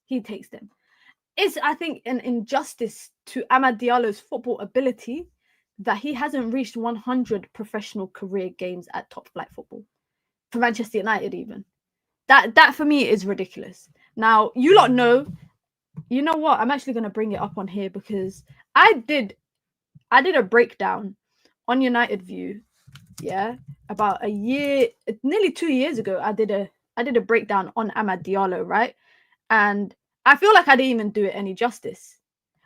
He takes them. It's, I think, an injustice to Amad Diallo's football ability that he hasn't reached 100 professional career games at top flight football. For Manchester United even. That for me is ridiculous. Now, you lot know, what? I'm actually going to bring it up on here because I did a breakdown on United View, yeah, about nearly 2 years ago, I did a breakdown on Amad Diallo, right? And I feel like I didn't even do it any justice.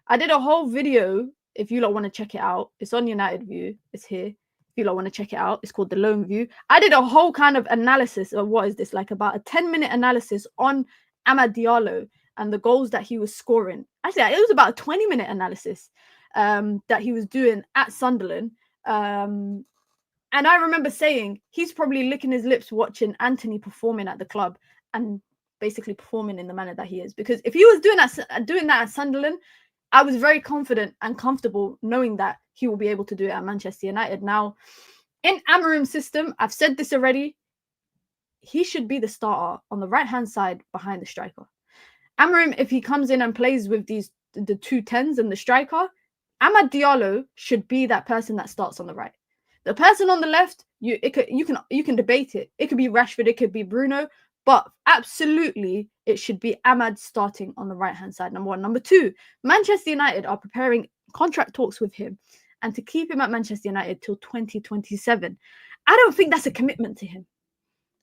I did a whole video. If you lot want to check it out, it's on United View. It's here. If you lot want to check it out, it's called The Lone View. I did a whole kind of analysis of what is this, like about a 10-minute analysis on Amad Diallo and the goals that he was scoring. Actually, it was about a 20-minute analysis that he was doing at Sunderland. And I remember saying he's probably licking his lips watching Anthony performing at the club and basically performing in the manner that he is. Because if he was doing that at Sunderland, I was very confident and comfortable knowing that he will be able to do it at Manchester United. Now, in Amorim's system, I've said this already, he should be the starter on the right-hand side behind the striker. Amorim, if he comes in and plays with the two tens and the striker, Amad Diallo should be that person that starts on the right. The person on the left, you can debate it. It could be Rashford, it could be Bruno, but absolutely it should be Amad starting on the right-hand side, number one. Number two, Manchester United are preparing contract talks with him and to keep him at Manchester United till 2027. I don't think that's a commitment to him.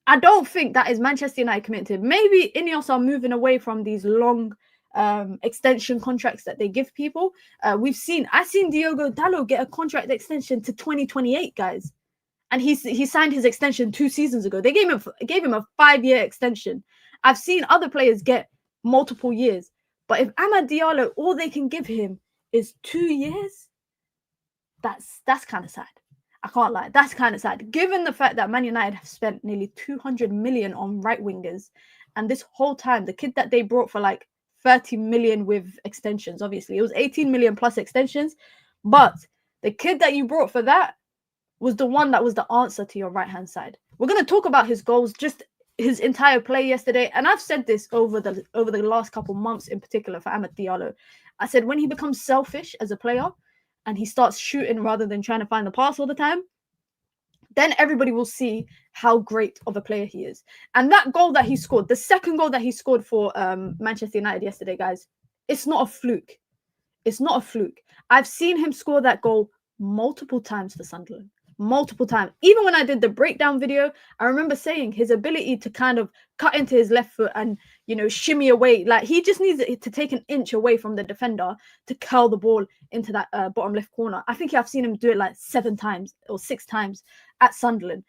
I don't think that is Manchester United committed to him. Maybe Ineos are moving away from these long extension contracts that they give people. I've seen Diogo Dalot get a contract extension to 2028, guys, and he signed his extension 2 seasons ago. They gave him a 5-year extension. I've seen other players get multiple years, but if Amad Diallo, all they can give him is 2 years, that's kind of sad. I can't lie, that's kind of sad, given the fact that Man United have spent nearly 200 million on right wingers, and this whole time the kid that they brought for like 30 million with extensions, obviously it was 18 million plus extensions, but the kid that you brought for that was the one that was the answer to your right hand side. We're going to talk about his goals, just his entire play yesterday, and I've said this over the last couple months in particular for Amad Diallo. I said when he becomes selfish as a player and he starts shooting rather than trying to find the pass all the time, then everybody will see how great of a player he is. And that goal that he scored, the second goal that he scored for Manchester United yesterday, guys, it's not a fluke. It's not a fluke. I've seen him score that goal multiple times for Sunderland. Multiple times. Even when I did the breakdown video, I remember saying his ability to kind of cut into his left foot and, shimmy away. Like, he just needs to take an inch away from the defender to curl the ball into that bottom left corner. I think I've seen him do it like 7 times or 6 times at Sunderland.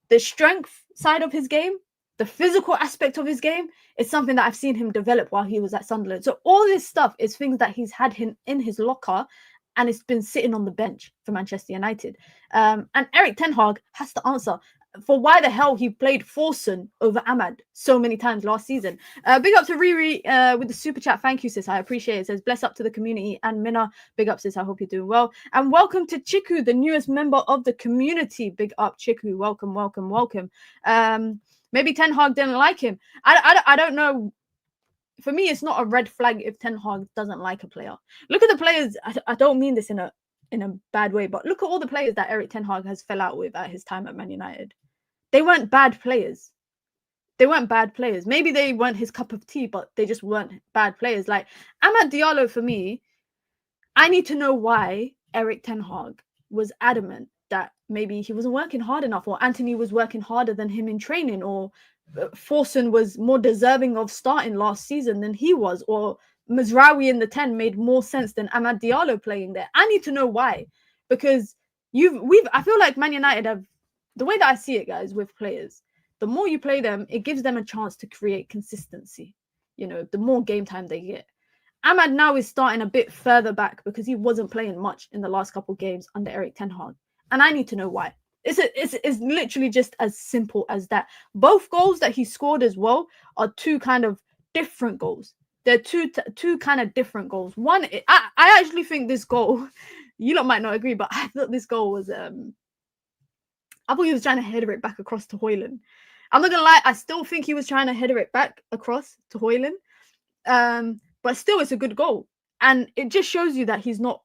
The strength side of his game, the physical aspect of his game, is something that I've seen him develop while he was at Sunderland. So all this stuff is things that he's had in his locker, and it's been sitting on the bench for Manchester United. And Erik ten Hag has to answer for why the hell he played Forson over Amad so many times last season. Big up to Riri with the super chat. Thank you, sis. I appreciate it. It says, bless up to the community. And Minna, big up, sis. I hope you're doing well. And welcome to Chiku, the newest member of the community. Big up, Chiku. Welcome, welcome, welcome. Maybe Ten Hag didn't like him. I don't know. For me, it's not a red flag if Ten Hag doesn't like a player. Look at the players. I don't mean this in a bad way, but look at all the players that Erik ten Hag has fell out with at his time at Man United. They weren't bad players. They weren't bad players. Maybe they weren't his cup of tea, but they just weren't bad players. Like Amad Diallo, for me, I need to know why Erik ten Hag was adamant that maybe he wasn't working hard enough, or Anthony was working harder than him in training, or Forson was more deserving of starting last season than he was, or Mazraoui in the 10 made more sense than Amad Diallo playing there. I need to know why, because I feel like Man United have, the way that I see it, guys, with players, the more you play them, it gives them a chance to create consistency. The more game time they get. Amad now is starting a bit further back because he wasn't playing much in the last couple of games under Erik ten Hag, and I need to know why. It's literally just as simple as that. Both goals that he scored as well are 2 kind of different goals. They're two kind of different goals. One, I actually think this goal, you lot might not agree, but I thought this goal was, I thought he was trying to header it back across to Hojlund. I'm not going to lie, I still think he was trying to header it back across to Hojlund. But still, it's a good goal. And it just shows you that he's not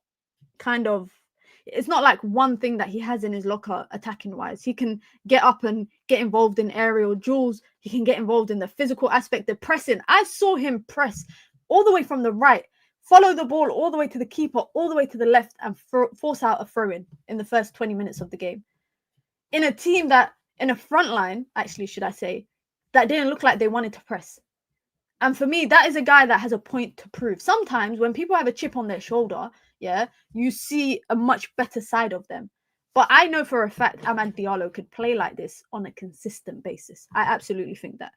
it's not like one thing that he has in his locker attacking wise. He can get up and get involved in aerial duels. He can get involved in the physical aspect, the pressing. I saw him press all the way from the right follow the ball all the way to the keeper, all the way to the left, and force out a throw-in the first 20 minutes of the game. In a team that, in a front line, actually, should I say, that didn't look like they wanted to press. And for me, that is a guy that has a point to prove. Sometimes when people have a chip on their shoulder, you see a much better side of them. But I know for a fact Amad Diallo could play like this on a consistent basis. I absolutely think that.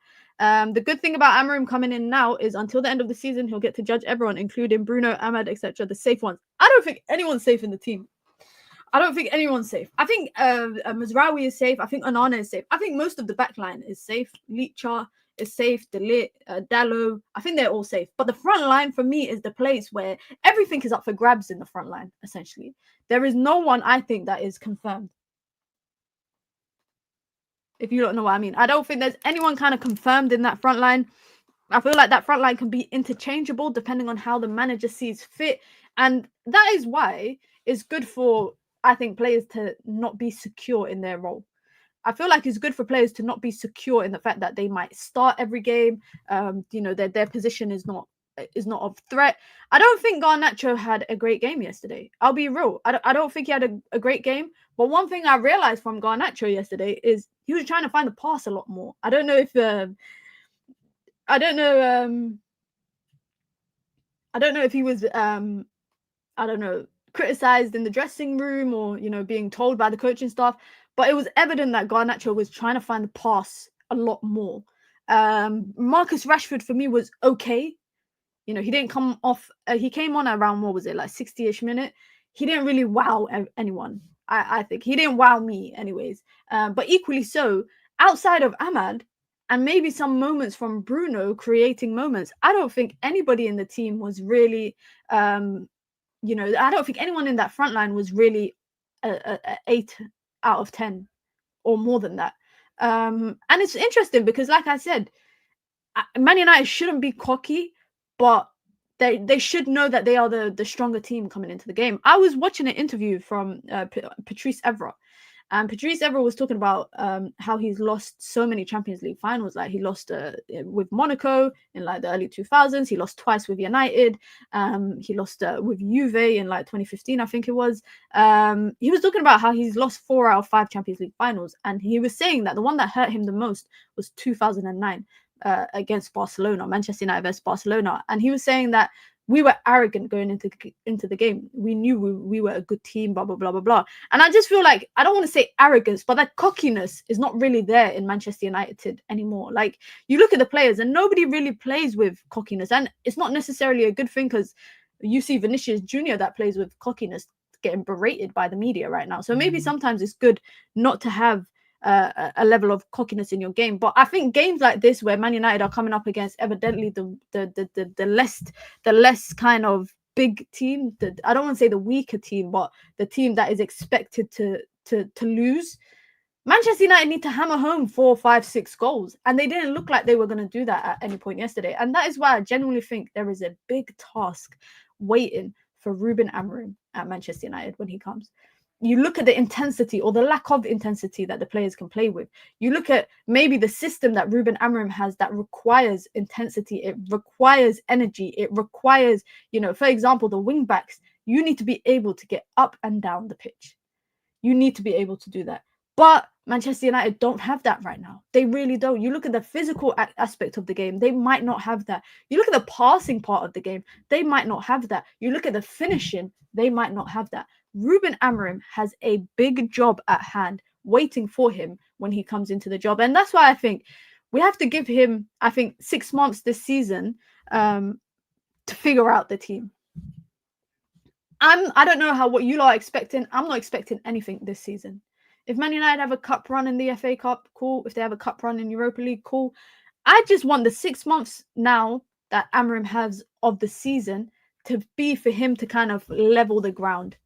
The good thing about Amorim coming in now is until the end of the season, he'll get to judge everyone, including Bruno, Amad, etc., the safe ones. I don't think anyone's safe in the team. I don't think anyone's safe. I think Mazraoui is safe. I think Onana is safe. I think most of the back line is safe. Licha is safe. Diallo. I think they're all safe. But the front line for me is the place where everything is up for grabs in the front line, essentially. There is no one, I think, that is confirmed. If you don't know what I mean. I don't think there's anyone kind of confirmed in that front line. I feel like that front line can be interchangeable depending on how the manager sees fit. And that is why it's good for, I think, players to not be secure in their role. I feel like it's good for players to not be secure in the fact that they might start every game. Their position is not of threat. I don't think Garnacho had a great game yesterday. I'll be real. I don't think he had a great game. But one thing I realized from Garnacho yesterday is he was trying to find the pass a lot more. I don't know if he was criticized in the dressing room or being told by the coaching staff, but it was evident that Garnacho was trying to find the pass a lot more. Marcus Rashford for me was okay. He didn't come off. He came on around, what was it, like 60-ish minute. He didn't really wow anyone. I think he didn't wow me anyways. But equally so, outside of Amad and maybe some moments from Bruno creating moments, I don't think anybody in the team was really, I don't think anyone in that front line was really a 8 out of 10 or more than that. And it's interesting because, like I said, Man United shouldn't be cocky, but they should know that they are the stronger team coming into the game. I was watching an interview from Patrice Evra, and Patrice Evra was talking about how he's lost so many Champions League finals. Like he lost with Monaco in like the early 2000s. He lost twice with United. He lost with Juve in like 2015, I think it was. He was talking about how he's lost 4 out of 5 Champions League finals, and he was saying that the one that hurt him the most was 2009. Against Barcelona, Manchester United versus Barcelona, and he was saying that we were arrogant going into the game. We knew we were a good team, blah blah blah blah blah. And I just feel like, I don't want to say arrogance, but that cockiness is not really there in Manchester United anymore. Like, you look at the players, and nobody really plays with cockiness, and it's not necessarily a good thing because you see Vinicius Jr. that plays with cockiness getting berated by the media right now. So maybe sometimes it's good not to have a level of cockiness in your game. But I think games like this, where Man United are coming up against evidently the less kind of big team, I don't want to say the weaker team, but the team that is expected to lose, Manchester United need to hammer home 4, 5, 6 goals, and they didn't look like they were going to do that at any point yesterday. And that is why I genuinely think there is a big task waiting for Ruben Amorim at Manchester United when he comes. You look at the intensity or the lack of intensity that the players can play with. You look at maybe the system that Ruben Amorim has that requires intensity. It requires energy. It requires, for example, the wing backs. You need to be able to get up and down the pitch. You need to be able to do that. But Manchester United don't have that right now. They really don't. You look at the physical aspect of the game, they might not have that. You look at the passing part of the game, they might not have that. You look at the finishing, they might not have that. Ruben Amorim has a big job at hand waiting for him when he comes into the job. And that's why I think we have to give him, 6 months this season to figure out the team. I don't know what you are expecting. I'm not expecting anything this season. If Man United have a cup run in the FA Cup, cool. If they have a cup run in Europa League, cool. I just want the 6 months now that Amorim has of the season to be for him to kind of level the ground.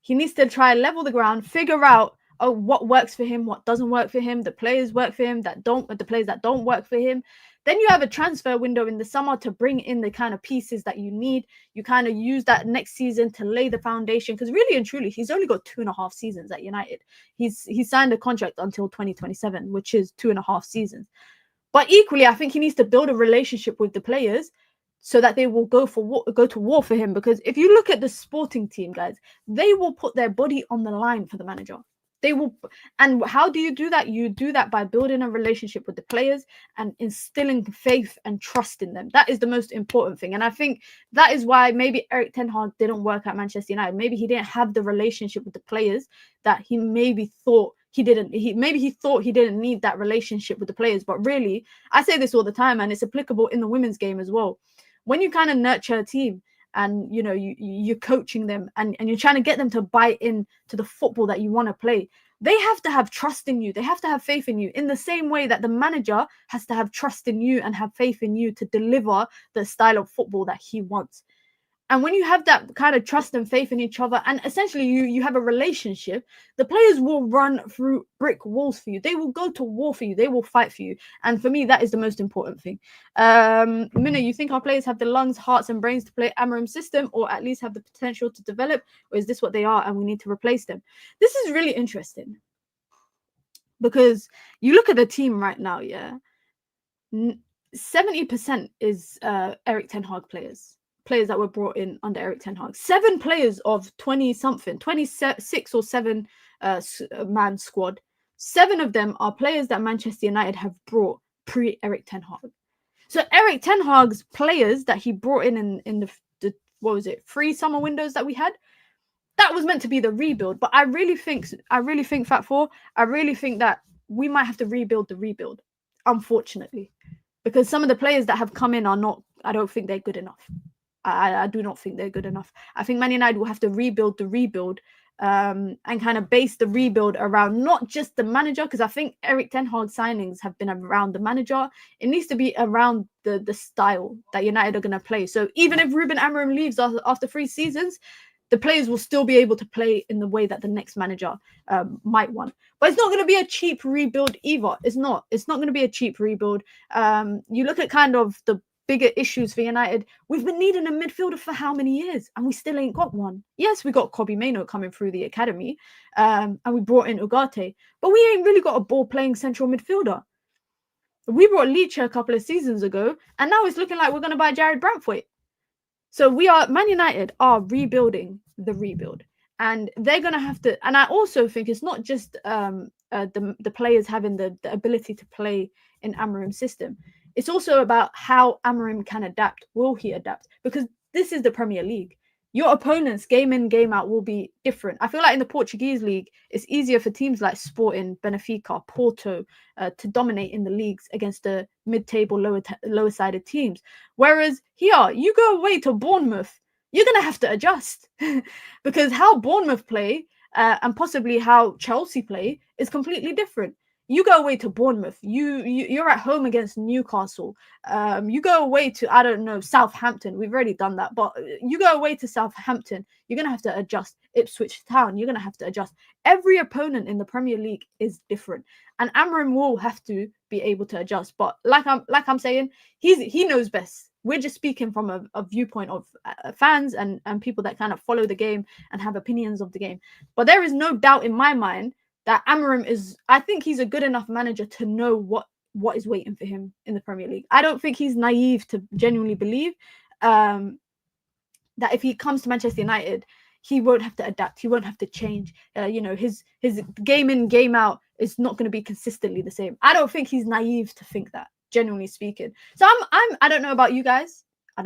He needs to try level the ground, figure out what works for him, what doesn't work for him, the players work for him, the players that don't work for him. Then you have a transfer window in the summer to bring in the kind of pieces that you need. You kind of use that next season to lay the foundation, because really and truly, he's only got 2.5 seasons at United. He's signed a contract until 2027, which is 2.5 seasons. But equally, I think he needs to build a relationship with the players, so that they will go to war for him. Because if you look at the Sporting team, guys, they will put their body on the line for the manager. They will. And how do you do that? You do that by building a relationship with the players and instilling faith and trust in them. That is the most important thing. And I think that is why maybe Erik ten Hag didn't work at Manchester United. Maybe he didn't have the relationship with the players that he maybe thought he didn't. Maybe he thought he didn't need that relationship with the players. But really, I say this all the time, and it's applicable in the women's game as well. When you kind of nurture a team, and you're coaching them and you're trying to get them to buy in to the football that you want to play, they have to have trust in you. They have to have faith in you, in the same way that the manager has to have trust in you and have faith in you to deliver the style of football that he wants. And when you have that kind of trust and faith in each other, and essentially you have a relationship, the players will run through brick walls for you. They will go to war for you. They will fight for you. And for me, that is the most important thing. Mina, you think our players have the lungs, hearts, and brains to play Amorim's system, or at least have the potential to develop? Or is this what they are and we need to replace them? This is really interesting. Because you look at the team right now, yeah, 70% is Erik ten Hag players that were brought in under Erik ten Hag. 7 players of 20-something, 26 or 7 man squad. 7 of them are players that Manchester United have brought pre-Erik ten Hag. So Erik ten Hag's players that he brought in the what was it, 3 summer windows that we had, that was meant to be the rebuild. But I really think Fat Four, I really think that we might have to rebuild the rebuild, unfortunately. Because some of the players that have come in are not, I don't think they're good enough. I do not think they're good enough. I think Man United will have to rebuild the rebuild and kind of base the rebuild around not just the manager, because I think Erik ten Hag signings have been around the manager. It needs to be around the style that United are going to play. So even if Ruben Amorim leaves after 3 seasons, the players will still be able to play in the way that the next manager might want. But it's not going to be a cheap rebuild either. It's not going to be a cheap rebuild. You look at kind of the bigger issues for United. We've been needing a midfielder for how many years, and we still ain't got one. Yes, we got Kobbie Mainoo coming through the academy, and we brought in Ugarte, but we ain't really got a ball-playing central midfielder. We brought Leach a couple of seasons ago, and now it's looking like we're going to buy Jared Brantwaite. So Man United are rebuilding the rebuild, and they're going to have to. And I also think it's not just the players having the ability to play in Amorim's system. It's also about how Amorim can adapt. Will he adapt? Because this is the Premier League. Your opponents, game in, game out, will be different. I feel like in the Portuguese league, it's easier for teams like Sporting, Benfica, Porto to dominate in the leagues against the mid-table, lower-sided teams. Whereas here, you go away to Bournemouth, you're going to have to adjust. Because how Bournemouth play and possibly how Chelsea play is completely different. You go away to Bournemouth. You're at home against Newcastle. You go away to, I don't know, Southampton. We've already done that. But you go away to Southampton. You're going to have to adjust. Ipswich Town. You're going to have to adjust. Every opponent in the Premier League is different. And Amorim will have to be able to adjust. But like I'm saying, he knows best. We're just speaking from a viewpoint of fans and people that kind of follow the game and have opinions of the game. But there is no doubt in my mind that Amorim I think he's a good enough manager to know what is waiting for him in the Premier League. I don't think he's naive to genuinely believe that if he comes to Manchester United, he won't have to adapt. He won't have to change. His game in, game out is not going to be consistently the same. I don't think he's naive to think that, genuinely speaking. So I don't know about you guys. But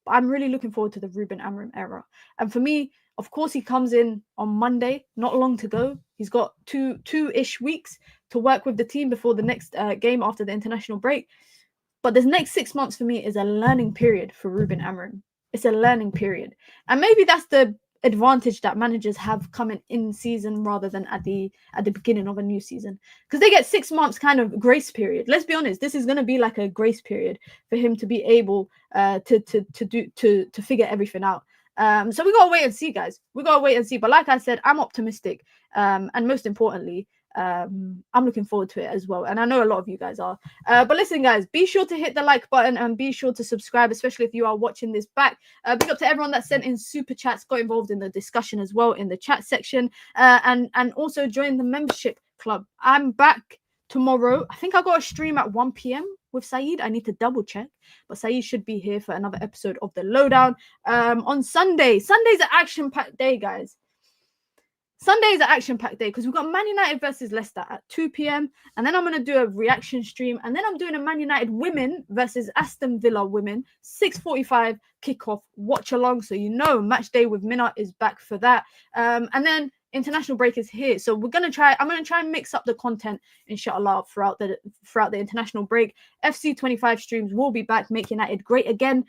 I'm really looking forward to the Ruben Amorim era. And for me, of course, he comes in on Monday, not long to go. He's got two-ish weeks to work with the team before the next game after the international break. But the next 6 months for me is a learning period for Ruben Amorim. It's a learning period. And maybe that's the advantage that managers have coming in season rather than at the beginning of a new season, because they get 6 months kind of grace period. Let's be honest, this is going to be like a grace period for him to be able to figure everything out. So we gotta wait and see, guys. But like I said, I'm optimistic, and most importantly, I'm looking forward to it as well, and I know a lot of you guys are. But listen, guys, be sure to hit the like button and be sure to subscribe, especially if you are watching this back. Big up to everyone that sent in super chats, got involved in the discussion as well in the chat section, and also join the membership club. I'm back tomorrow. I think I got a stream at 1 p.m. with Saeed. I need to double check, but Saeed should be here for another episode of the Lowdown on Sunday. Sunday's an action-packed day, guys. Sunday is an action-packed day because we've got Man United versus Leicester at 2 p.m. And then I'm going to do a reaction stream. And then I'm doing a Man United women versus Aston Villa women, 6:45 kickoff watch along. So match day with Minna is back for that. And then international break is here. So I'm going to try and mix up the content, inshallah, throughout the international break. FC 25 streams will be back. Make United great again.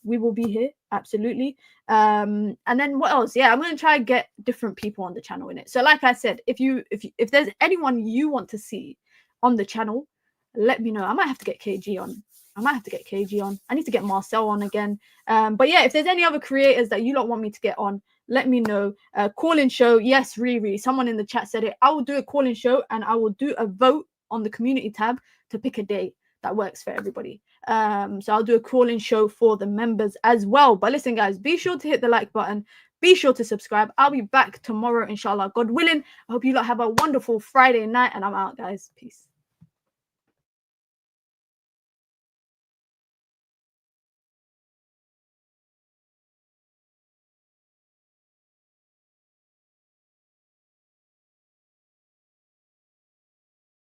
We will be here. Absolutely. And then what else? Yeah, I'm going to try and get different people on the channel in it. So like I said, if there's anyone you want to see on the channel, let me know. I might have to get KG on. I need to get Marcel on again. But yeah, if there's any other creators that you don't want me to get on, let me know. Call-in show. Yes, Riri. Someone in the chat said it. I will do a call-in show and I will do a vote on the community tab to pick a day that works for everybody. So I'll do a call-in show for the members as well. But listen, guys, be sure to hit the like button. Be sure to subscribe. I'll be back tomorrow, inshallah, God willing. I hope you lot have a wonderful Friday night, and I'm out, guys. Peace.